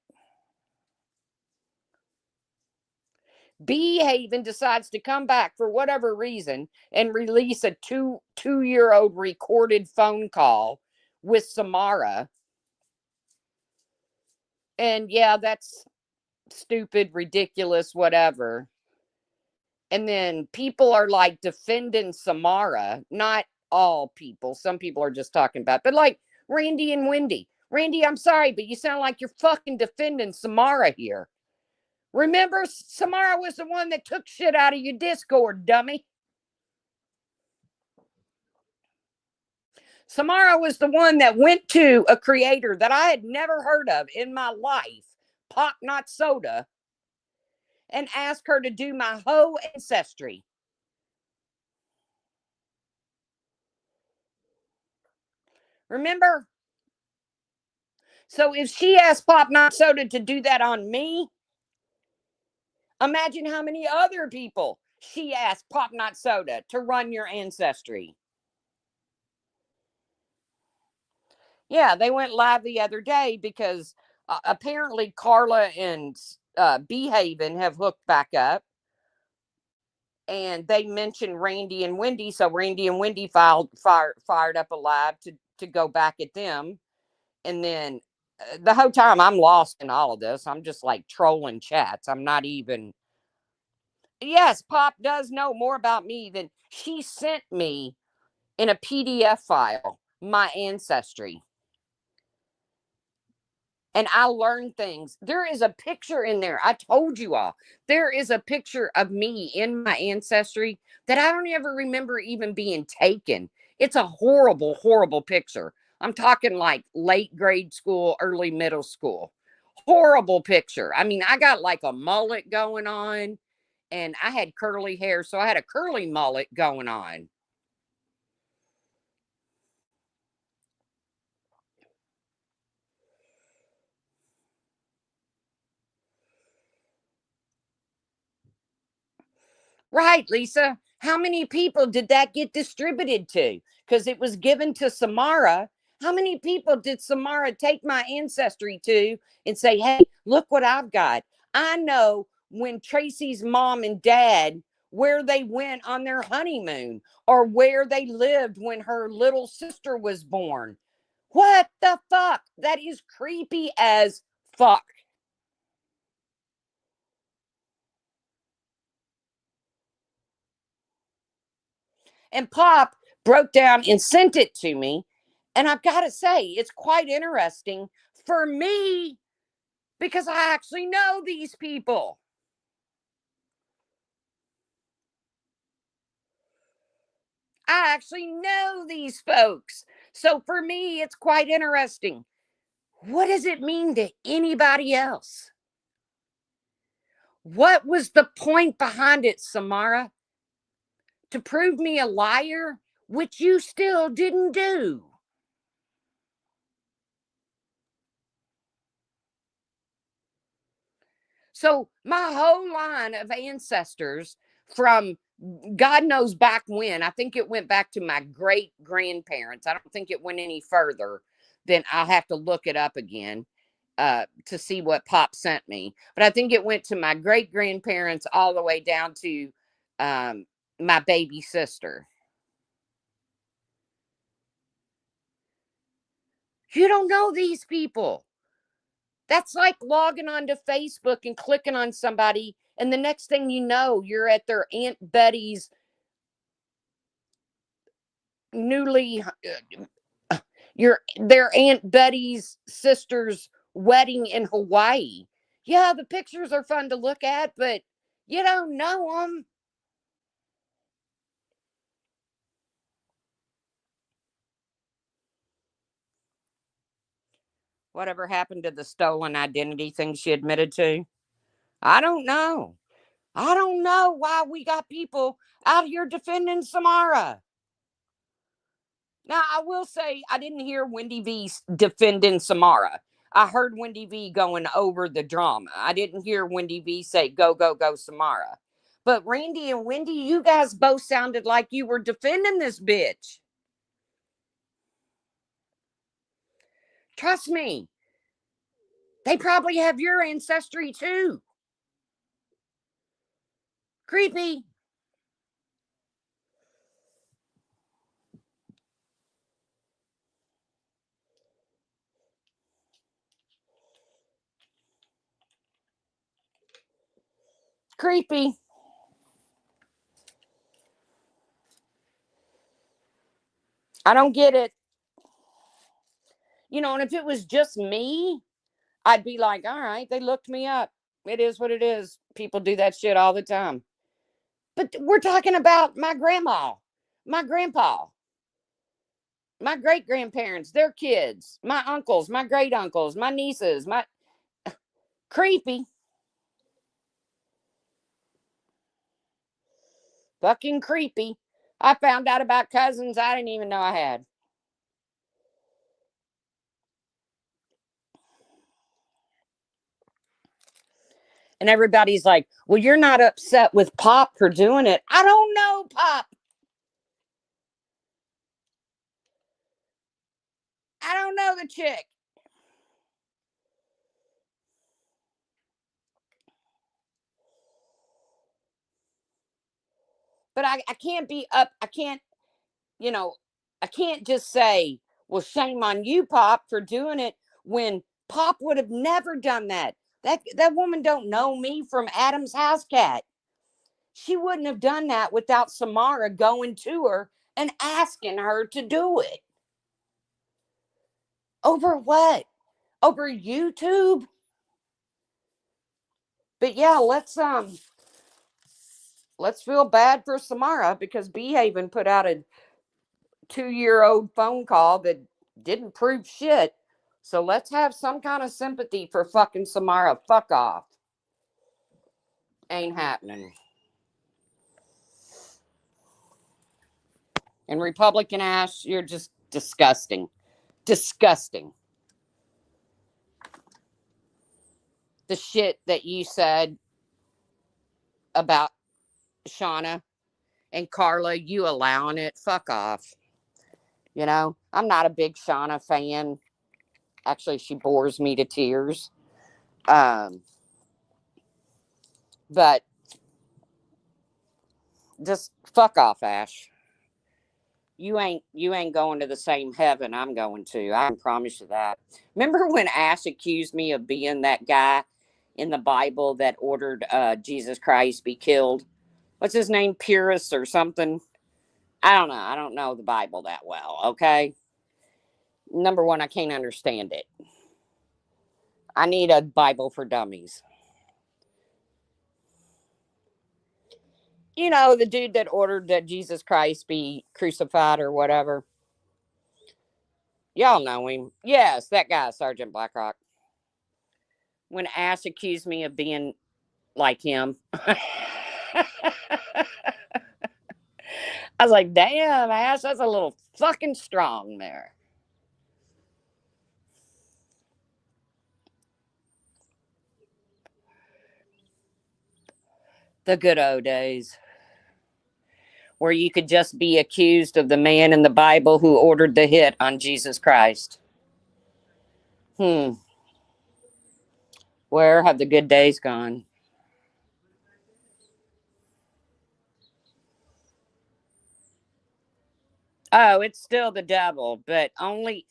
Behaving decides to come back for whatever reason and release a two-year-old recorded phone call with Samara. And yeah, that's stupid, ridiculous, whatever. And then people are like defending Samara, not all people. Some people are just talking about, but like Randy and Wendy. Randy, I'm sorry, but you sound like you're fucking defending Samara here. Remember, Samara was the one that took shit out of your Discord, dummy. Samara was the one that went to a creator that I had never heard of in my life, Pop Not Soda, and asked her to do my whole ancestry. Remember? So if she asked Pop Not Soda to do that on me, imagine how many other people she asked Pop Not Soda to run your ancestry. Yeah, they went live the other day because apparently Carla and Behaving have hooked back up. And they mentioned Randy and Wendy. So Randy and Wendy fired up a live to go back at them. And then the whole time I'm lost in all of this. I'm just like trolling chats. I'm not even. Yes, Pop does know more about me than she sent me in a PDF file, my ancestry. And I learned things. There is a picture in there. I told you all. There is a picture of me in my ancestry that I don't ever remember even being taken. It's a horrible, horrible picture. I'm talking like late grade school, early middle school. Horrible picture. I mean, I got like a mullet going on And I had curly hair, so I had a curly mullet going on. Right, Lisa. How many people did that get distributed to? Because it was given to Samara. How many people did Samara take my ancestry to and say, hey, look what I've got? I know when Tracy's mom and dad, where they went on their honeymoon or where they lived when her little sister was born. What the fuck? That is creepy as fuck. And Pop broke down and sent it to me. And I've got to say, it's quite interesting for me because I actually know these people. I actually know these folks. So for me, it's quite interesting. What does it mean to anybody else? What was the point behind it, Samara? To prove me a liar, which you still didn't do. So my whole line of ancestors from God knows back when, I think it went back to my great grandparents. I don't think it went any further. Then I'll have to look it up again to see what Pop sent me. But I think it went to my great grandparents all the way down to um, my baby sister. You don't know these people. That's like logging onto Facebook and clicking on somebody, and the next thing you know, you're at their Aunt Betty's newly your their Aunt Betty's sister's wedding in Hawaii. Yeah, the pictures are fun to look at, but you don't know them. Whatever happened to the stolen identity thing she admitted to? I don't know. I don't know why we got people out here defending Samara. Now, I will say I didn't hear Wendy V defending Samara. I heard Wendy V going over the drama. I didn't hear Wendy V say, go, go, go, Samara. But Randy and Wendy, you guys both sounded like you were defending this bitch. Trust me, they probably have your ancestry too. Creepy. Creepy. I don't get it. You know, and if it was just me, I'd be like, all right, they looked me up. It is what it is. People do that shit all the time. But we're talking about my grandma, my grandpa, my great grandparents, their kids, my uncles, my great uncles, my nieces, my creepy, fucking creepy. I found out about cousins I didn't even know I had. And everybody's like, well, you're not upset with Pop for doing it. I don't know, Pop. I don't know the chick. But I can't be up. I can't, you know, I can't just say, well, shame on you, Pop, for doing it when Pop would have never done that. That woman don't know me from Adam's house cat. She wouldn't have done that without Samara going to her and asking her to do it. Over what? Over YouTube? But yeah, let's feel bad for Samara because Behaven put out a 2-year-old phone call that didn't prove shit. So let's have some kind of sympathy for fucking Samara. Fuck off. Ain't happening. And Republican Ash, you're just disgusting. Disgusting. The shit that you said about Shauna and Carla, you allowing it, fuck off. You know, I'm not a big Shauna fan. Actually, she bores me to tears. Um, but just fuck off, Ash. You ain't going to the same heaven I'm going to. I can promise you that. Remember when Ash accused me of being that guy in the Bible that ordered Jesus Christ be killed? What's his name? Pyrrhus or something? I don't know. I don't know the Bible that well, okay? Number one, I can't understand it. I need a Bible for dummies. You know, the dude that ordered that Jesus Christ be crucified or whatever. Y'all know him. Yes, that guy, Sergeant Blackrock. When Ash accused me of being like him, I was like, damn, Ash, that's a little fucking strong there. The good old days where you could just be accused of the man in the Bible who ordered the hit on Jesus Christ. Where have the good days gone? Oh, it's still the devil, but only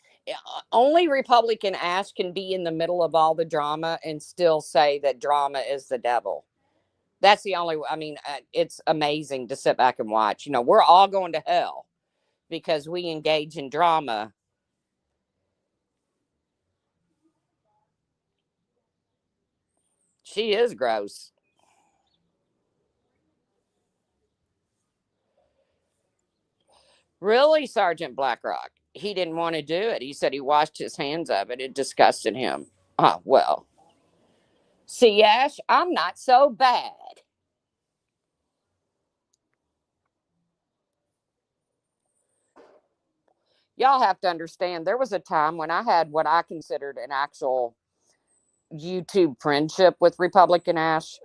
Republican Ash can be in the middle of all the drama and still say that drama is the devil. That's the only. I mean, it's amazing to sit back and watch. You know, we're all going to hell because we engage in drama. She is gross. Really, Sergeant Blackrock? He didn't want to do it. He said he washed his hands of it. It disgusted him. Ah, well. See, Ash, I'm not so bad. Y'all have to understand, there was a time when I had what I considered an actual YouTube friendship with Republican Ash,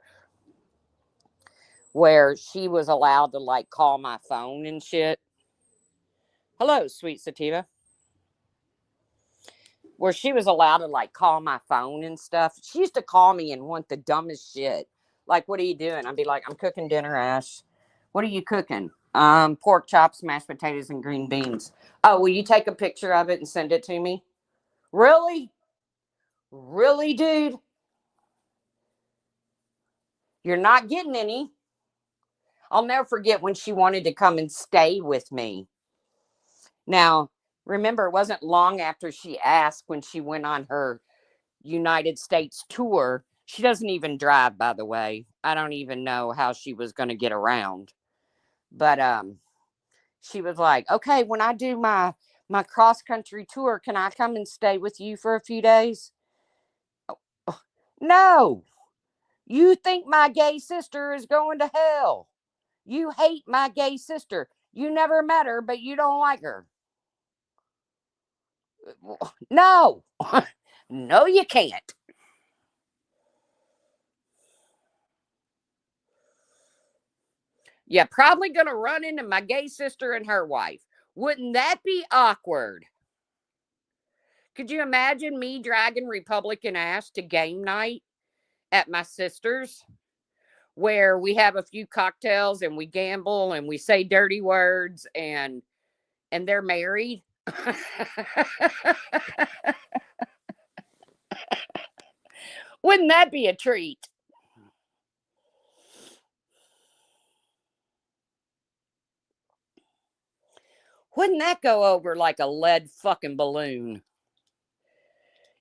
where she was allowed to like call my phone and shit. Hello, sweet sativa. Where she was allowed to like call my phone and stuff. She used to call me and want the dumbest shit. Like, what are you doing? I'd be like, I'm cooking dinner, Ash. What are you cooking? Pork chops, mashed potatoes, and green beans. Oh, will you take a picture of it and send it to me? Really? Really, dude? You're not getting any. I'll never forget when she wanted to come and stay with me. Now, remember, it wasn't long after she asked when she went on her United States tour. She doesn't even drive, by the way. I don't even know how she was going to get around. But she was like, "Okay, when I do my cross country tour, can I come and stay with you for a few days?" Oh, no. You think my gay sister is going to hell. You hate my gay sister. You never met her, but you don't like her. No. No, you can't. You're probably going to run into my gay sister and her wife. Wouldn't that be awkward? Could you imagine me dragging Republican Ash to game night at my sister's, where we have a few cocktails and we gamble and we say dirty words and they're married? Wouldn't that be a treat? Wouldn't that go over like a lead fucking balloon?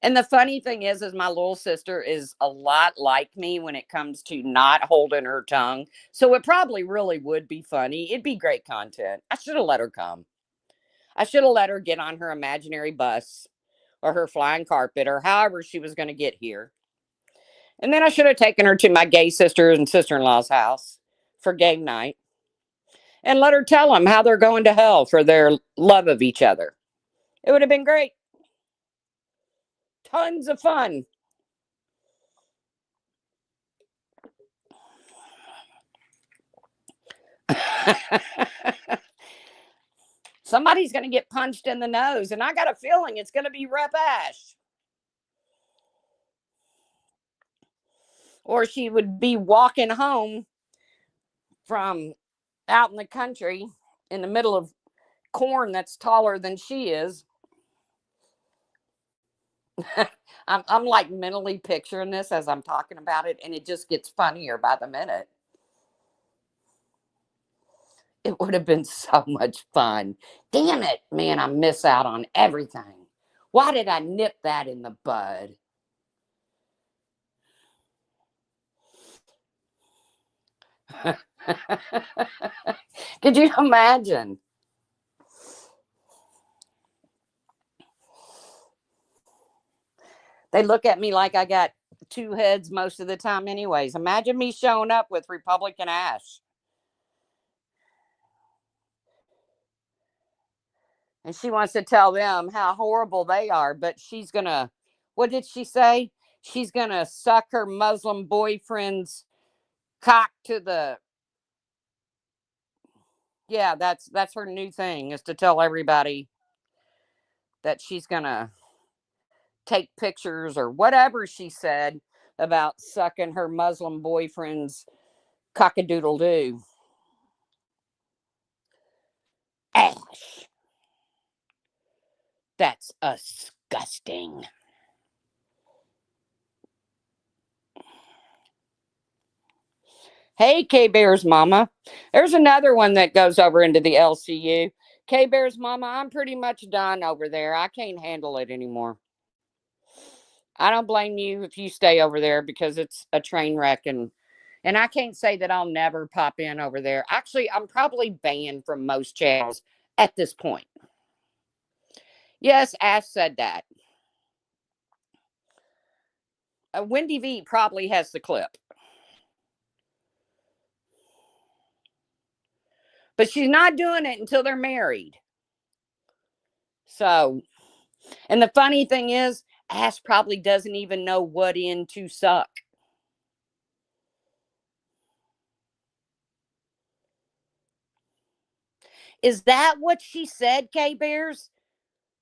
And the funny thing is my little sister is a lot like me when it comes to not holding her tongue. So it probably really would be funny. It'd be great content. I should have let her come. I should have let her get on her imaginary bus or her flying carpet or however she was going to get here. And then I should have taken her to my gay sister and sister in law's house for game night. and let her tell them how they're going to hell for their love of each other. It would have been great. Tons of fun. Somebody's going to get punched in the nose, and I got a feeling it's going to be Rep Ash. Or she would be walking home from out in the country in the middle of corn that's taller than she is. I'm like mentally picturing this as I'm talking about it, and it just gets funnier by the minute. It would have been so much fun. Damn it, man, I miss out on everything. Why did I nip that in the bud? Could you imagine? They look at me like I got two heads most of the time, anyways. Imagine me showing up with Republican Ash. And she wants to tell them how horrible they are, but she's going to, what did she say? She's going to suck her Muslim boyfriend's cock to the, yeah, that's her new thing, is to tell everybody that she's going to take pictures or whatever she said about sucking her Muslim boyfriend's cockadoodle doo. Ash. That's disgusting. Hey, K Bear's mama. There's another one that goes over into the LCU. K Bear's mama, I'm pretty much done over there. I can't handle it anymore. I don't blame you if you stay over there because it's a train wreck, and I can't say that I'll never pop in over there. Actually, I'm probably banned from most channels at this point. Yes, Ash said that. Wendy V probably has the clip. But she's not doing it until they're married. So, and the funny thing is, Ash probably doesn't even know what in to suck. Is that what she said, K Bears?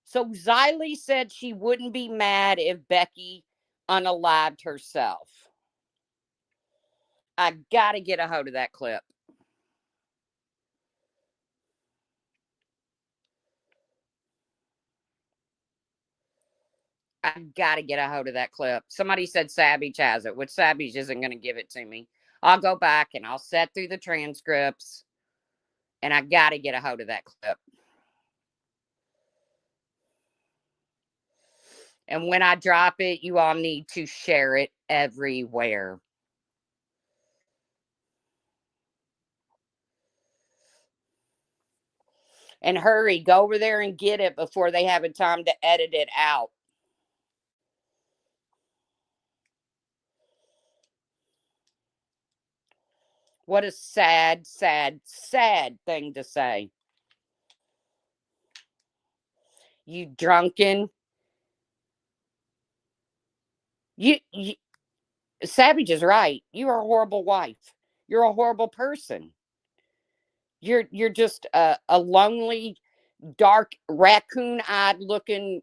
So Xylee said she wouldn't be mad if Becky unalived herself. I gotta get a hold of that clip. I gotta get a hold of that clip. Somebody said Savage has it, which Savage isn't gonna give it to me. I'll go back and I'll set through the transcripts, and I gotta get a hold of that clip. And when I drop it, you all need to share it everywhere. And hurry, go over there and get it before they have a time to edit it out. What a sad, sad, sad thing to say. You drunken. You Savage is right. You're a horrible wife. You're a horrible person. You're just a lonely, dark, raccoon-eyed looking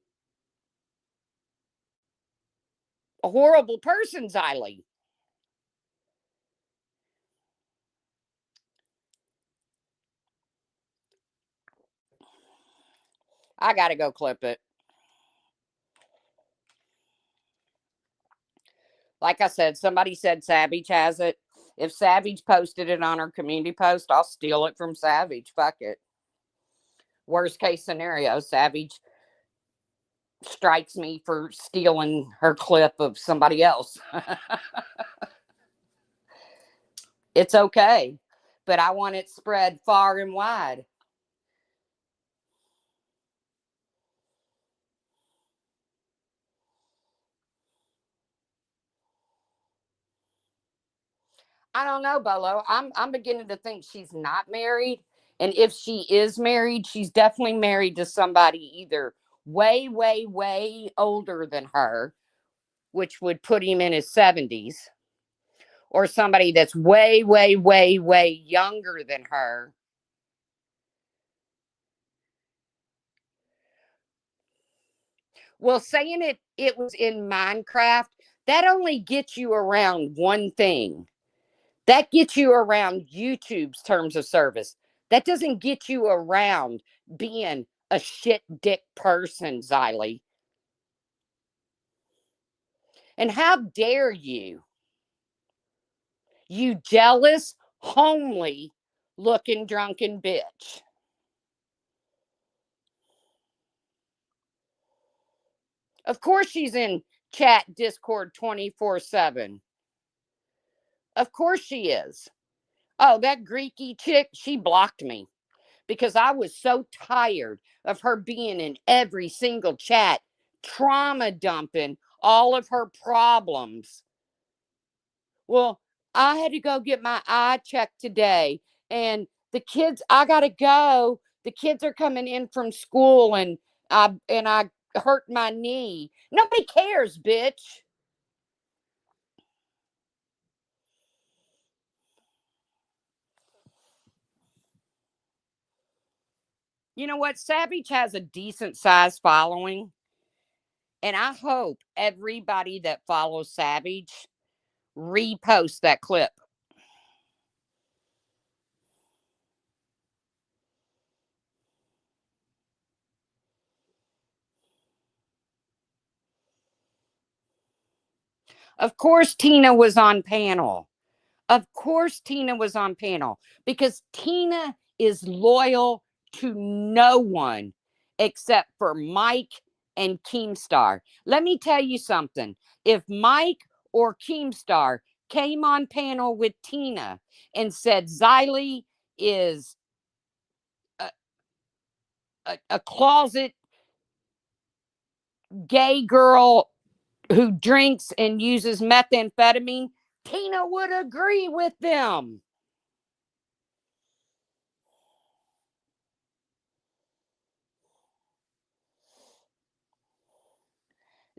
horrible person, Xylee. I gotta go clip it. Like I said, somebody said Savage has it. If Savage posted it on her community post, I'll steal it from Savage. Fuck it. Worst case scenario, Savage strikes me for stealing her clip of somebody else. It's okay, but I want it spread far and wide. I don't know, Bolo. I'm beginning to think she's not married. And if she is married, she's definitely married to somebody either way, way, way older than her, which would put him in his 70s, or somebody that's way, way, way, way younger than her. Well, saying it was in Minecraft, that only gets you around one thing. That gets you around YouTube's terms of service. That doesn't get you around being a shit dick person, Xylee. And how dare you? You jealous, homely looking drunken bitch. Of course she's in chat Discord 24/7. Of course she is. Oh, that Greeky chick, she blocked me because I was so tired of her being in every single chat, trauma dumping all of her problems. Well, I had to go get my eye checked today, and the kids, I gotta go. The kids are coming in from school, and I hurt my knee. Nobody cares, bitch. You know what? Savage has a decent sized following, and I hope everybody that follows Savage repost that clip. Of course, Tina was on panel. Of course, Tina was on panel because Tina is loyal to no one except for Mike and Keemstar. Let me tell you something. If Mike or Keemstar came on panel with Tina and said Xylee is a, a closet gay girl who drinks and uses methamphetamine, Tina would agree with them.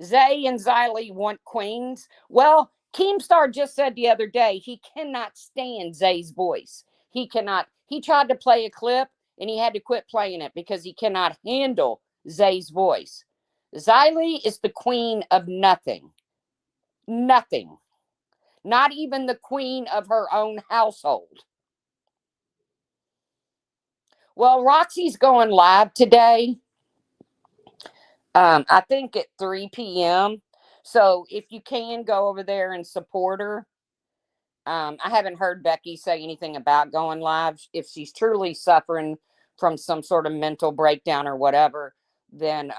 Zay and Xylee want queens. Well, Keemstar just said the other day he cannot stand Zay's voice. He cannot. He tried to play a clip and he had to quit playing it because he cannot handle Zay's voice. Xylee is the queen of nothing. Nothing. Not even the queen of her own household. Well, Roxy's going live today. I think at 3 p.m. So if you can go over there and support her. I haven't heard Becky say anything about going live. If she's truly suffering from some sort of mental breakdown or whatever, then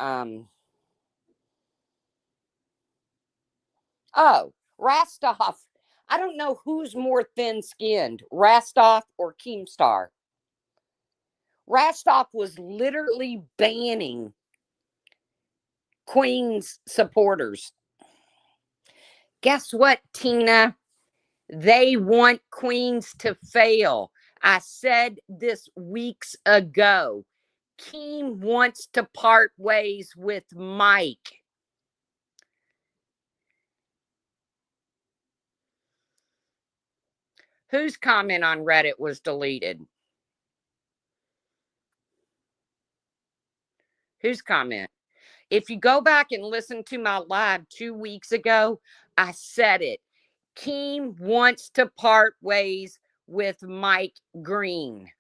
oh, Rastov. I don't know who's more thin-skinned, Rastov or Keemstar. Rastov was literally banning Queen's supporters. Guess what, Tina? They want Queens to fail. I said this weeks ago. Keem wants to part ways with Mike. Whose comment on Reddit was deleted? Whose comment? If you go back and listen to my live 2 weeks ago, I said it. Keem wants to part ways with Mike Green.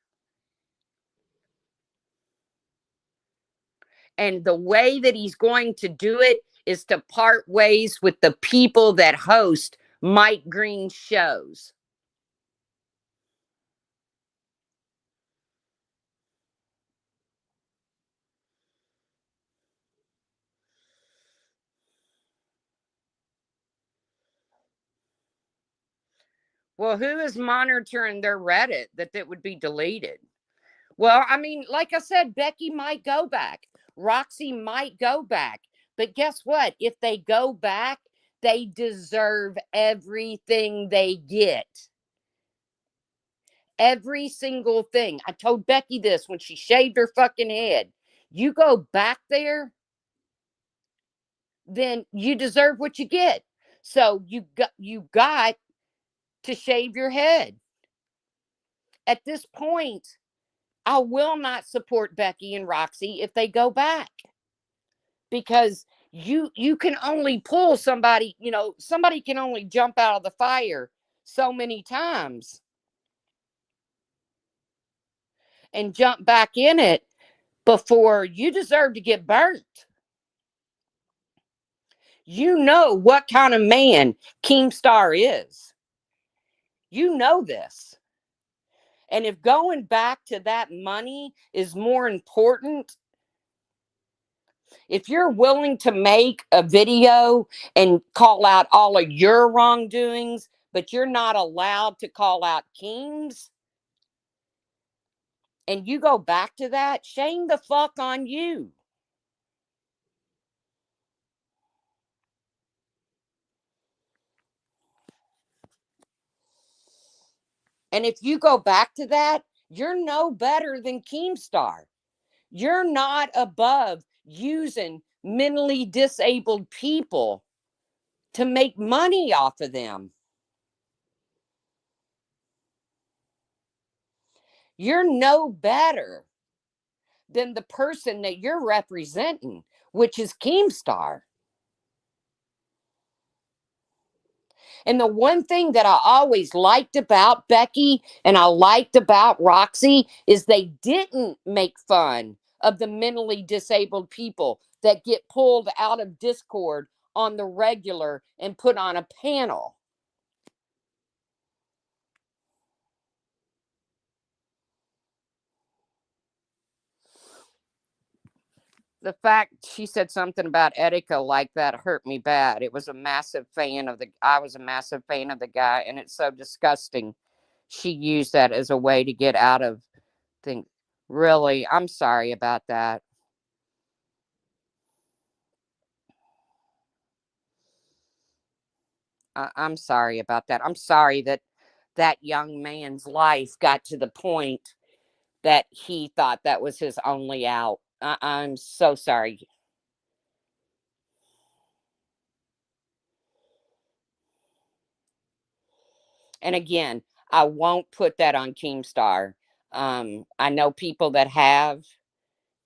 And the way that he's going to do it is to part ways with the people that host Mike Green's shows. Well, who is monitoring their Reddit that would be deleted? Well, I mean, like I said, Becky might go back. Roxy might go back. But guess what? If they go back, they deserve everything they get. Every single thing. I told Becky this when she shaved her fucking head. You go back there, then you deserve what you get. So you got to shave your head. At this point, I will not support Becky and Roxy if they go back, because you can only pull somebody, somebody can only jump out of the fire so many times and jump back in it before you deserve to get burnt. You know what kind of man Keemstar is. You know this. And if going back to that money is more important, if you're willing to make a video and call out all of your wrongdoings, but you're not allowed to call out Keem's, and you go back to that, shame the fuck on you. And if you go back to that, you're no better than Keemstar. You're not above using mentally disabled people to make money off of them. You're no better than the person that you're representing, which is Keemstar. And the one thing that I always liked about Becky and I liked about Roxy is they didn't make fun of the mentally disabled people that get pulled out of Discord on the regular and put on a panel. The fact she said something about Etika like that hurt me bad. It was a massive fan of the I was a massive fan of the guy, and it's so disgusting she used that as a way to get out of things. Really, I'm sorry about that. I'm sorry about that. I'm sorry that that young man's life got to the point that he thought that was his only out. I'm so sorry. And again, I won't put that on Keemstar. I know people that have,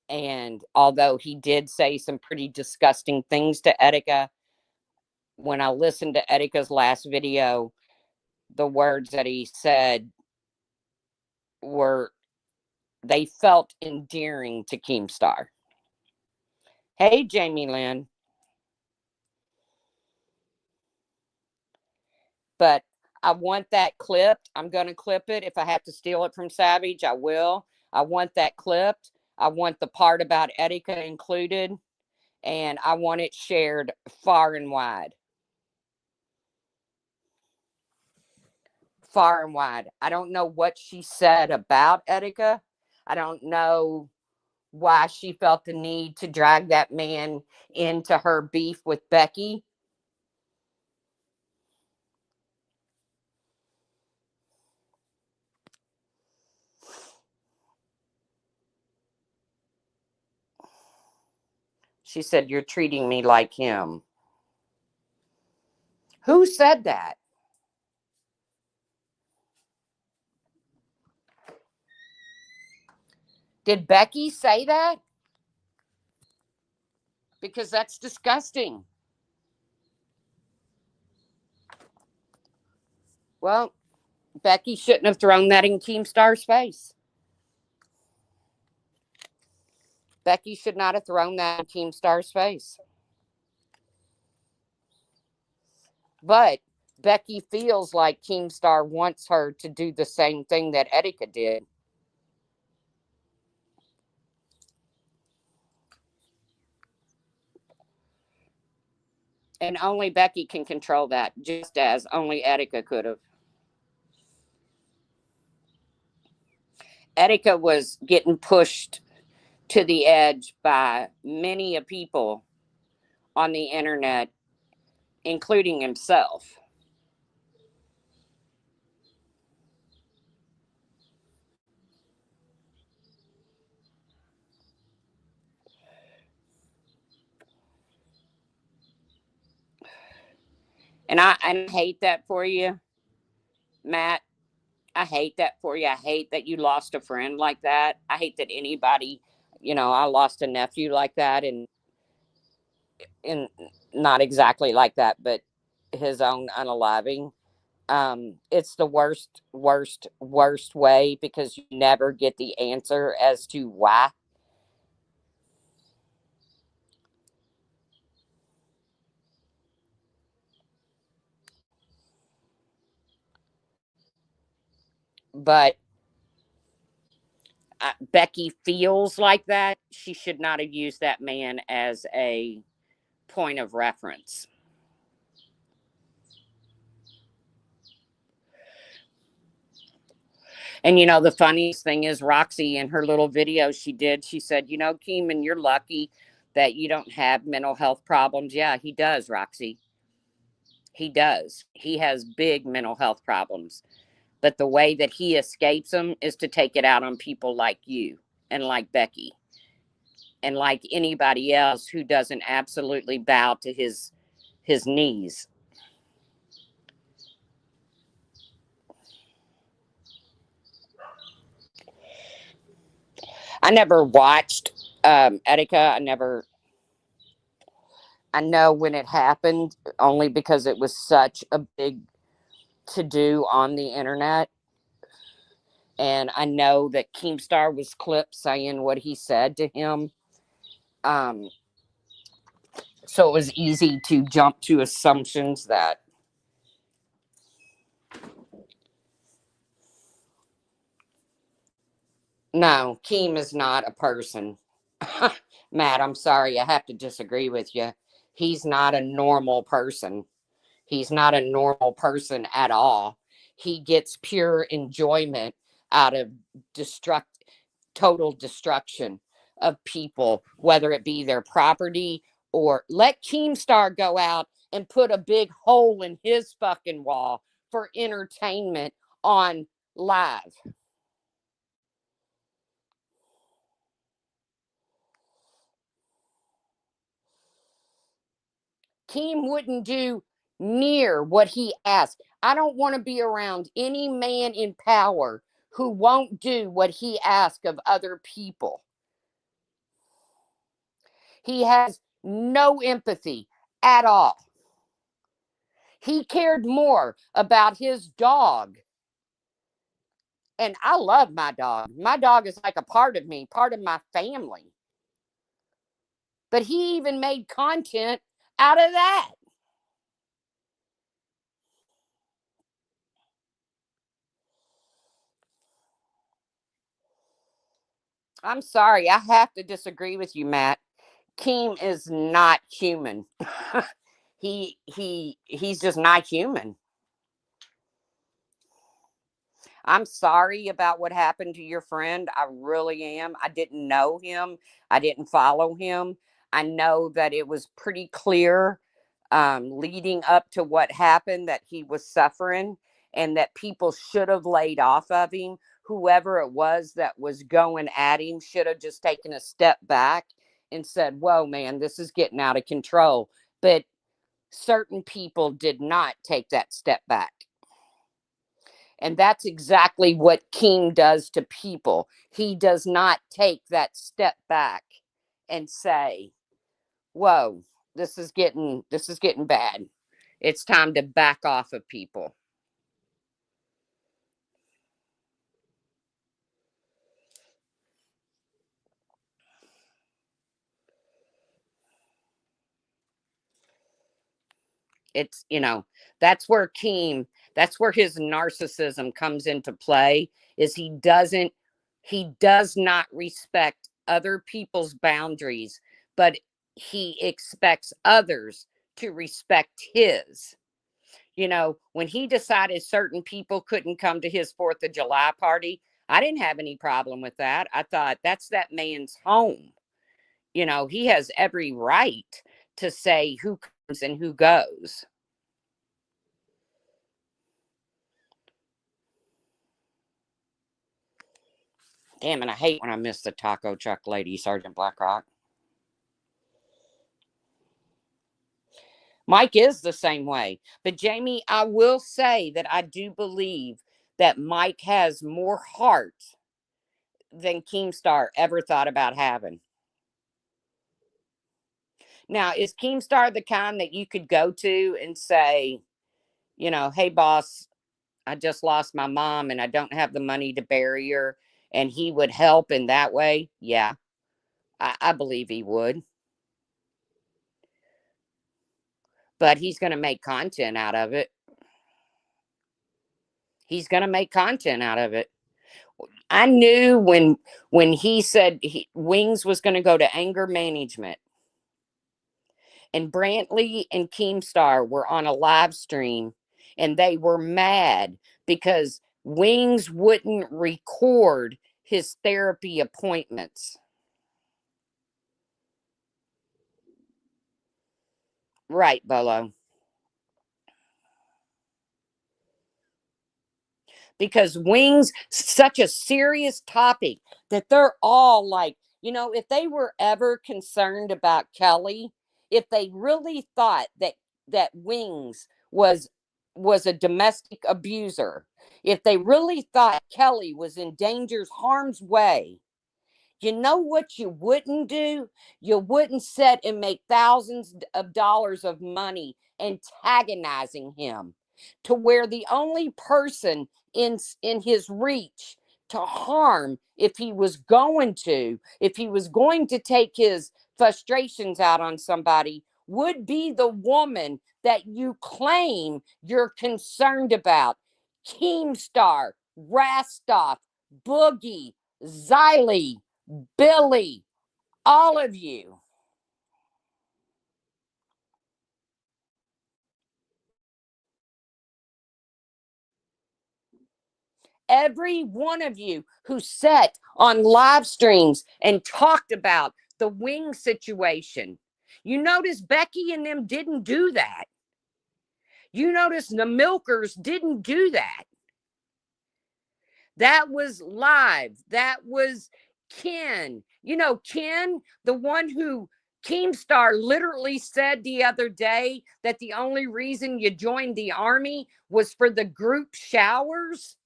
and although he did say some pretty disgusting things to Etika, when I listened to Etika's last video, the words that he said were, they felt endearing to Keemstar. Hey, Jamie Lynn. But I want that clipped. I'm going to clip it. If I have to steal it from Savage, I will. I want that clipped. I want the part about Etika included, and I want it shared far and wide. Far and wide. I don't know what she said about Etika. I don't know why she felt the need to drag that man into her beef with Becky. She said, "You're treating me like him." Who said that? Did Becky say that? Because that's disgusting. Well, Becky shouldn't have thrown that in Keemstar's face. Becky should not have thrown that in Keemstar's face. But Becky feels like Keemstar wants her to do the same thing that Etika did. And only Becky can control that, just as only Etika could have. Etika was getting pushed to the edge by many a people on the internet, including himself. And I hate that for you, Matt. I hate that for you. I hate that you lost a friend like that. I hate that anybody, I lost a nephew like that, and not exactly like that, but his own unaliving. It's the worst, worst, worst way because you never get the answer as to why. But Becky feels like that. She should not have used that man as a point of reference. And the funniest thing is Roxy in her little video she did, she said, Keeman, you're lucky that you don't have mental health problems. Yeah, he does, Roxy. He does. He has big mental health problems. But the way that he escapes them is to take it out on people like you and like Becky and like anybody else who doesn't absolutely bow to his knees. I never watched Etika. I know when it happened only because it was such a big to do on the internet. And I know that Keemstar was clipped saying what he said to him. Um, so it was easy to jump to assumptions that no, Keem is not a person. Matt, I'm sorry, I have to disagree with you. He's not a normal person. He's not a normal person at all. He gets pure enjoyment out of destruct total destruction of people, whether it be their property or let Keemstar go out and put a big hole in his fucking wall for entertainment on live. Keem wouldn't do near what he asked. I don't want to be around any man in power who won't do what he asks of other people. He has no empathy at all. He cared more about his dog. And I love my dog. My dog is like a part of me, part of my family. But he even made content out of that. I'm sorry. I have to disagree with you, Matt. Keem is not human. He's just not human. I'm sorry about what happened to your friend. I really am. I didn't know him. I didn't follow him. I know that it was pretty clear leading up to what happened that he was suffering and that people should have laid off of him. Whoever it was that was going at him should have just taken a step back and said, whoa, man, this is getting out of control. But certain people did not take that step back. And that's exactly what King does to people. He does not take that step back and say, "Whoa, this is getting bad. It's time to back off of people." It's, that's where Keem, that's where his narcissism comes into play is he does not respect other people's boundaries, but he expects others to respect his. When he decided certain people couldn't come to his 4th of July party, I didn't have any problem with that. I thought that's that man's home. He has every right to say who comes and who goes. Damn it, I hate when I miss the taco truck lady, Sergeant Blackrock. Mike is the same way. But Jamie, I will say that I do believe that Mike has more heart than Keemstar ever thought about having. Now, is Keemstar the kind that you could go to and say, hey, boss, I just lost my mom and I don't have the money to bury her, and he would help in that way? Yeah, I believe he would. But he's going to make content out of it. He's going to make content out of it. I knew when he said Wings was going to go to anger management, and Brantley and Keemstar were on a live stream, and they were mad because Wings wouldn't record his therapy appointments. Right, Bolo. Because Wings, such a serious topic that they're all like, if they were ever concerned about Kelly, if they really thought that Wings was a domestic abuser, if they really thought Kelly was in danger's harm's way, you know what you wouldn't do? You wouldn't sit and make thousands of dollars of money antagonizing him to where the only person in his reach to harm, if he was going to take his frustrations out on somebody, would be the woman that you claim you're concerned about. Keemstar, Rastoff, Boogie, Xylee, Billy, all of you. Every one of you who sat on live streams and talked about the Wing situation. You notice Becky and them didn't do that. You notice the Milkers didn't do that. That was live. That was Ken. Ken, the one who Keemstar literally said the other day that the only reason you joined the army was for the group showers.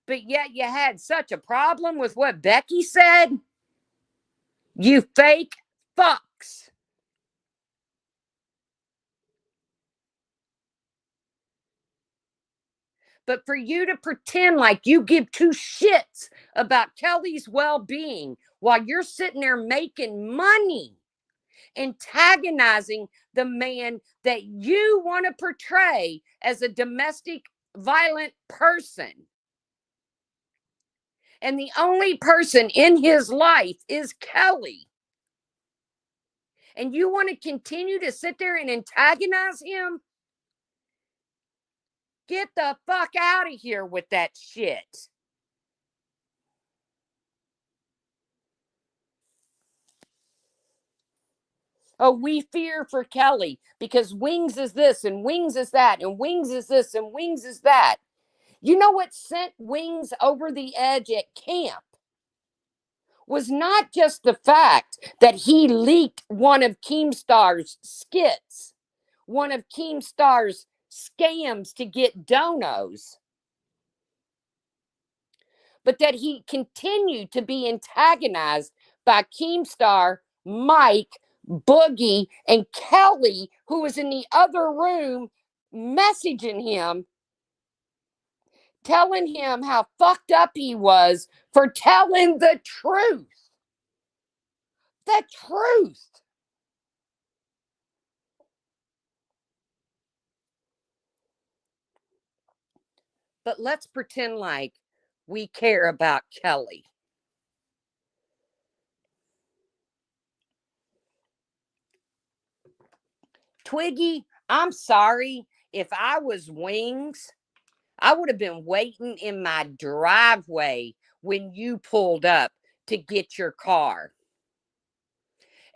But yet you had such a problem with what Becky said. You fake fucks. But for you to pretend like you give two shits about Kelly's well being while you're sitting there making money, antagonizing the man that you want to portray as a domestic violent person. And the only person in his life is Kelly. And you want to continue to sit there and antagonize him? Get the fuck out of here with that shit. Oh, we fear for Kelly because Wings is this and Wings is that and Wings is this and Wings is that. You know what sent Wings over the edge at camp was not just the fact that he leaked one of Keemstar's skits, one of Keemstar's scams to get donos, but that he continued to be antagonized by Keemstar, Mike, Boogie, and Kelly, who was in the other room messaging him, telling him how fucked up he was for telling the truth. The truth. But let's pretend like we care about Kelly. Twiggy, I'm sorry. If I was Wings, I would have been waiting in my driveway when you pulled up to get your car.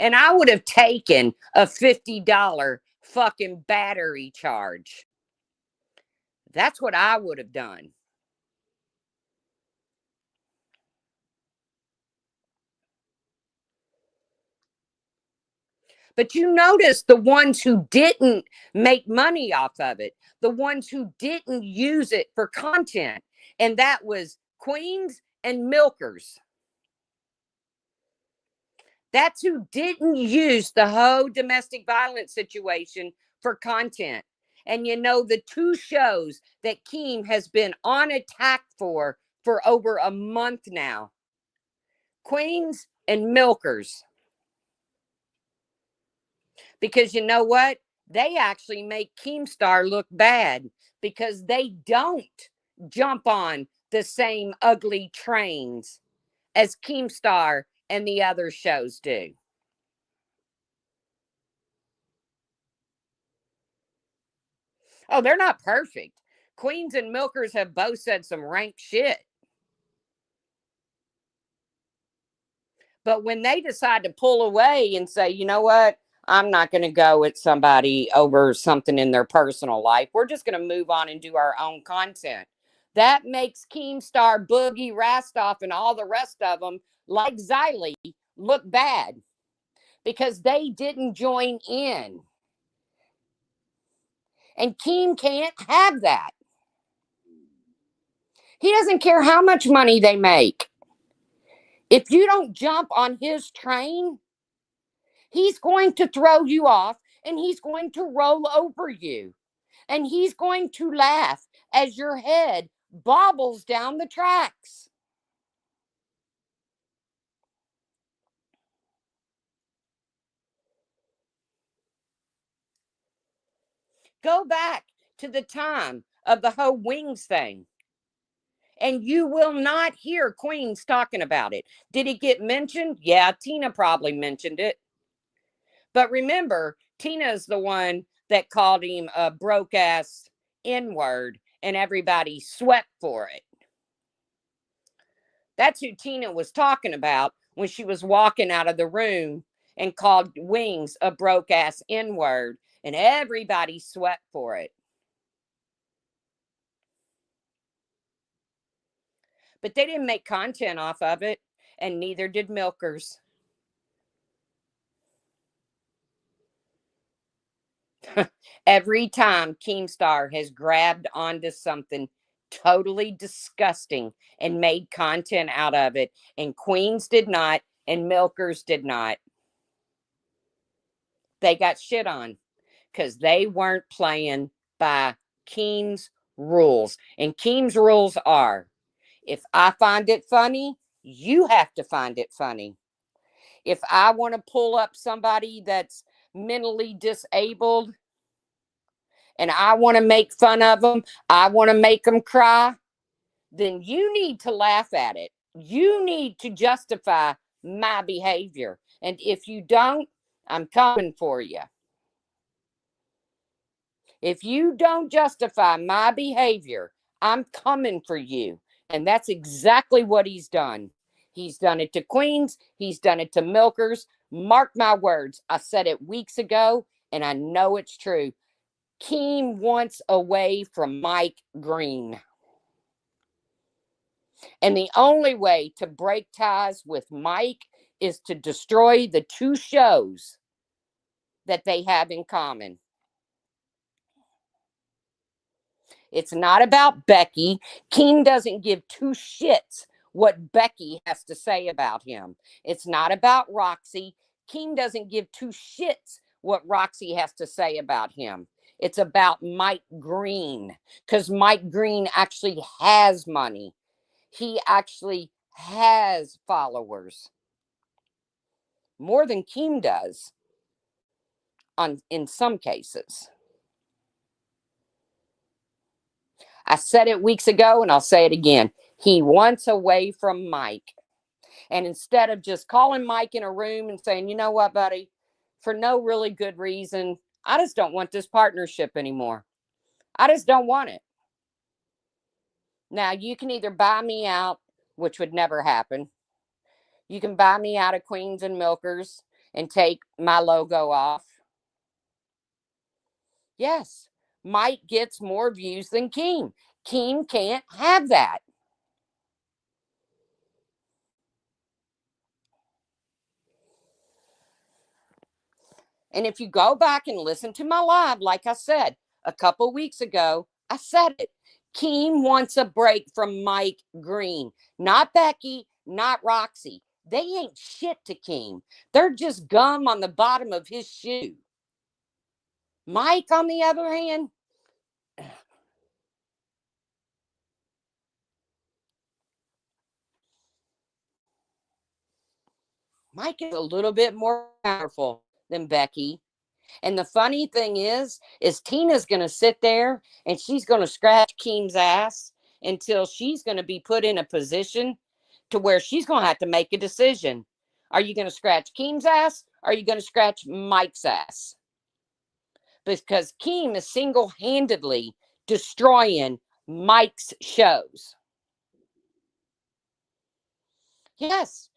And I would have taken a $50 fucking battery charge. That's what I would have done. But you notice the ones who didn't make money off of it, the ones who didn't use it for content, and that was queens and milkers. That's who didn't use the whole domestic violence situation for content. And you know, the two shows that Keem has been on attack for over a month now, Queens and Milkers. Because you know what? They actually make Keemstar look bad because they don't jump on the same ugly trains as Keemstar and the other shows do. Oh, they're not perfect. Queens and Milkers have both said some rank shit. But when they decide to pull away and say, you know what, I'm not going to go with somebody over something in their personal life, we're just going to move on and do our own content. That makes Keemstar, Boogie, Rastoff, and all the rest of them, like Xylee, look bad because they didn't join in. And Keem can't have that. He doesn't care how much money they make. If you don't jump on his train, he's going to throw you off and he's going to roll over you. And he's going to laugh as your head bobbles down the tracks. Go back to the time of the whole wings thing, and you will not hear Queens talking about it. Did it get mentioned? Yeah, Tina probably mentioned it. But remember, Tina's the one that called him a broke ass N word, and everybody swept for it. That's who Tina was talking about when she was walking out of the room and called Wings a broke ass N word, and everybody swept for it. But they didn't make content off of it, and neither did Milkers. Every time Keemstar has grabbed onto something totally disgusting and made content out of it, and Queens did not, and Milkers did not, they got shit on because they weren't playing by Keem's rules. And Keem's rules are, if I find it funny, you have to find it funny. If I want to pull up somebody that's mentally disabled and I want to make fun of them, I want to make them cry, then you need to laugh at it. You need to justify my behavior. And if you don't, I'm coming for you. If you don't justify my behavior, I'm coming for you. And that's exactly what he's done. He's done it to Queens. He's done it to Milkers. Mark my words. I said it weeks ago, and I know it's true. Keem wants away from Mike Green. And the only way to break ties with Mike is to destroy the two shows that they have in common. It's not about Becky. Keem doesn't give two shits what Becky has to say about him. It's not about Roxy. Keem doesn't give two shits what Roxy has to say about him. It's about Mike Green because Mike Green actually has money. He actually has followers more than Keem does in some cases. I said it weeks ago and I'll say it again. He wants away from Mike. And instead of just calling Mike in a room and saying, you know what, buddy, for no really good reason, I just don't want this partnership anymore. I just don't want it. Now, you can either buy me out, which would never happen. You can buy me out of Queens and Milkers and take my logo off. Yes, Mike gets more views than Keem. Keem can't have that. And if you go back and listen to my live, like I said a couple weeks ago, I said it. Keem wants a break from Mike Green, not Becky, not Roxy. They ain't shit to Keem. They're just gum on the bottom of his shoe. Mike, on the other hand, Mike is a little bit more powerful than Becky. And the funny thing is Tina's going to sit there and she's going to scratch Keem's ass until she's going to be put in a position to where she's going to have to make a decision. Are you going to scratch Keem's ass? Or are you going to scratch Mike's ass? Because Keem is single-handedly destroying Mike's shows. Yes,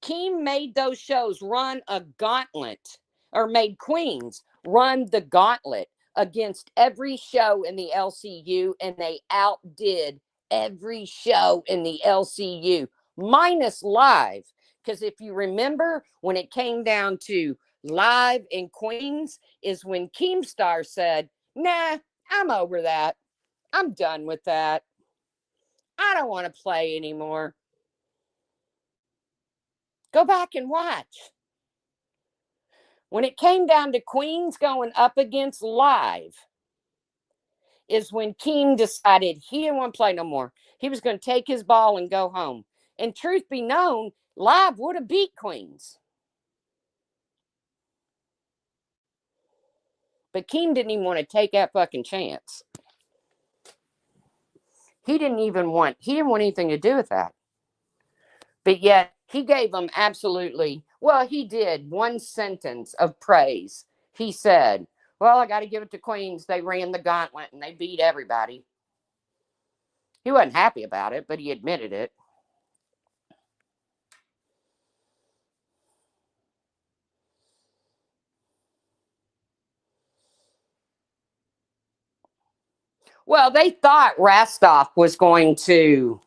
Keem made those shows run a gauntlet, or made Queens run the gauntlet against every show in the LCU, and they outdid every show in the LCU, minus live. Because if you remember, when it came down to live in Queens, is when Keemstar said, "Nah, I'm over that. I'm done with that. I don't want to play anymore." Go back and watch. When it came down to Queens going up against live, is when Keem decided he didn't want to play no more. He was going to take his ball and go home. And truth be known, live would have beat Queens. But Keem didn't even want to take that fucking chance. He didn't want anything to do with that. But yet he gave them absolutely, well, he did one sentence of praise. He said, "Well, I got to give it to Queens. They ran the gauntlet and they beat everybody." He wasn't happy about it, but he admitted it. Well, they thought Rastoff was going to,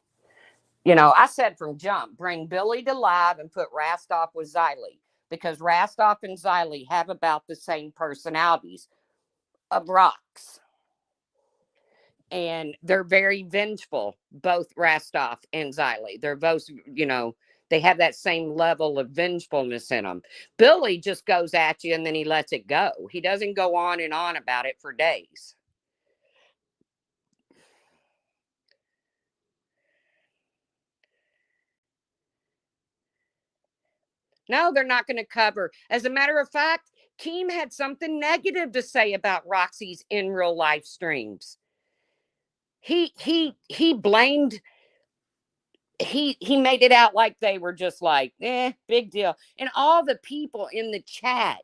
I said from jump, bring Billy to live and put Rastoff with Xylee, because Rastoff and Xylee have about the same personalities of rocks. And they're very vengeful, both Rastoff and Xylee. They're both, they have that same level of vengefulness in them. Billy just goes at you and then he lets it go. He doesn't go on and on about it for days. No, they're not going to cover. As a matter of fact, Keem had something negative to say about Roxy's in real life streams. He blamed, he made it out like they were just like, big deal. And all the people in the chat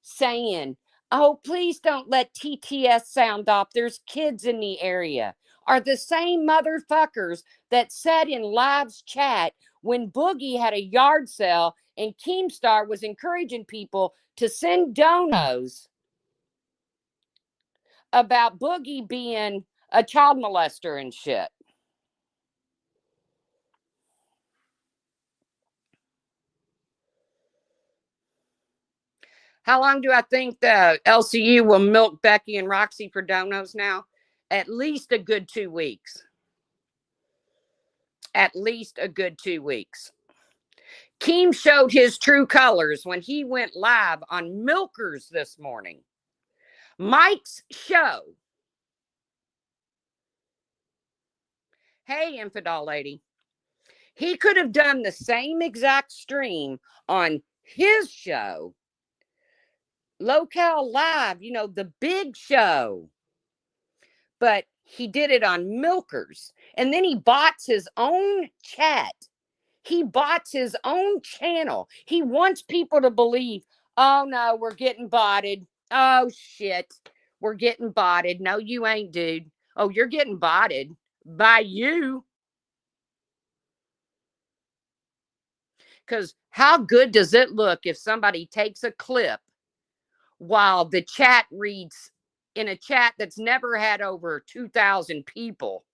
saying, "Oh, please don't let TTS sound off. There's kids in the area," are the same motherfuckers that said in Live's chat when Boogie had a yard sale and Keemstar was encouraging people to send donos about Boogie being a child molester and shit. How long do I think the LCU will milk Becky and Roxy for donos now? At least a good 2 weeks. At least a good 2 weeks. Keem showed his true colors when he went live on Milkers this morning. Mike's show. Hey, infidel lady. He could have done the same exact stream on his show, Locale Live, the big show. But he did it on Milkers. And then he bots his own chat. He bots his own channel. He wants people to believe, "Oh no, we're getting botted. Oh shit, we're getting botted." No, you ain't, dude. Oh, you're getting botted by you. Because how good does it look if somebody takes a clip while the chat reads in a chat that's never had over 2,000 people,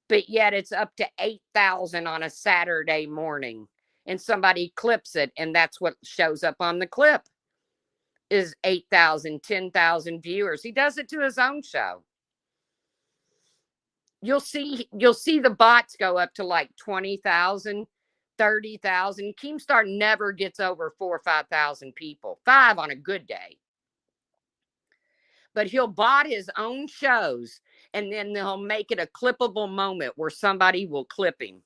but yet it's up to 8,000 on a Saturday morning, and somebody clips it and that's what shows up on the clip? is 8,000, 10,000 viewers. He does it to his own show. You'll see the bots go up to like 20,000, 30,000. Keemstar never gets over 4 or 5,000 people. 5 on a good day. But he'll bot his own shows, and then they'll make it a clippable moment where somebody will clip him.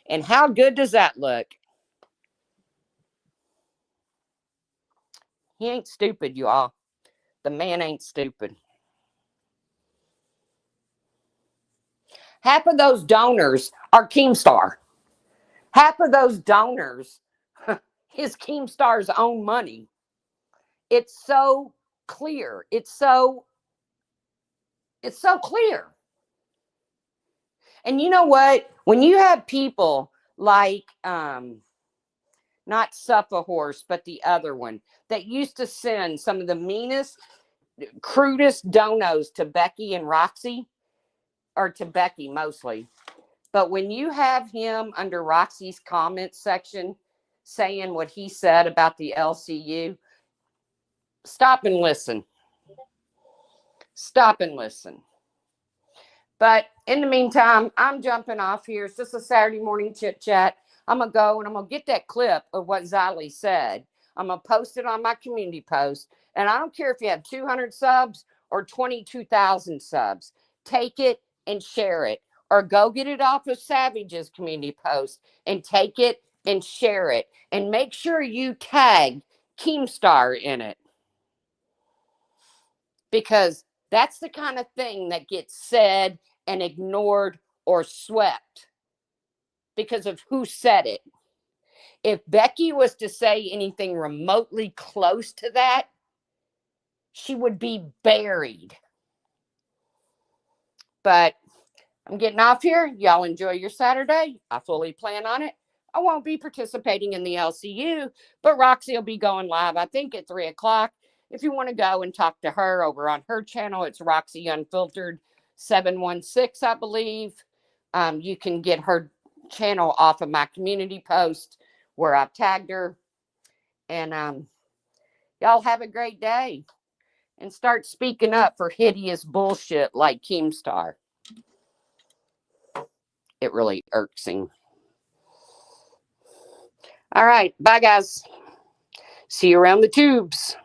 And how good does that look? He ain't stupid, y'all. The man ain't stupid. Half of those donors are Keemstar. Half of those donors is Keemstar's own money. It's so clear. It's so clear. And you know what? When you have people like not Suffa Horse, but the other one that used to send some of the meanest, crudest donos to Becky and Roxy, or to Becky mostly. But when you have him under Roxy's comment section saying what he said about the LCU, stop and listen. Stop and listen. But in the meantime, I'm jumping off here. It's just a Saturday morning chit chat. I'm going to go and I'm going to get that clip of what Xylee said. I'm going to post it on my community post. And I don't care if you have 200 subs or 22,000 subs. Take it and share it. Or go get it off of Savage's community post and take it and share it. And make sure you tag Keemstar in it. Because that's the kind of thing that gets said and ignored or swept because of who said it. If Becky was to say anything remotely close to that, she would be buried. But I'm getting off here. Y'all enjoy your Saturday. I fully plan on it. I won't be participating in the LCU, but Roxy will be going live, I think, at 3 o'clock. If you want to go and talk to her over on her channel, it's Roxy Unfiltered 716, I believe. You can get her channel off of my community post where I've tagged her. And y'all have a great day and start speaking up for hideous bullshit like Keemstar. It really irks him. All right. Bye, guys. See you around the tubes.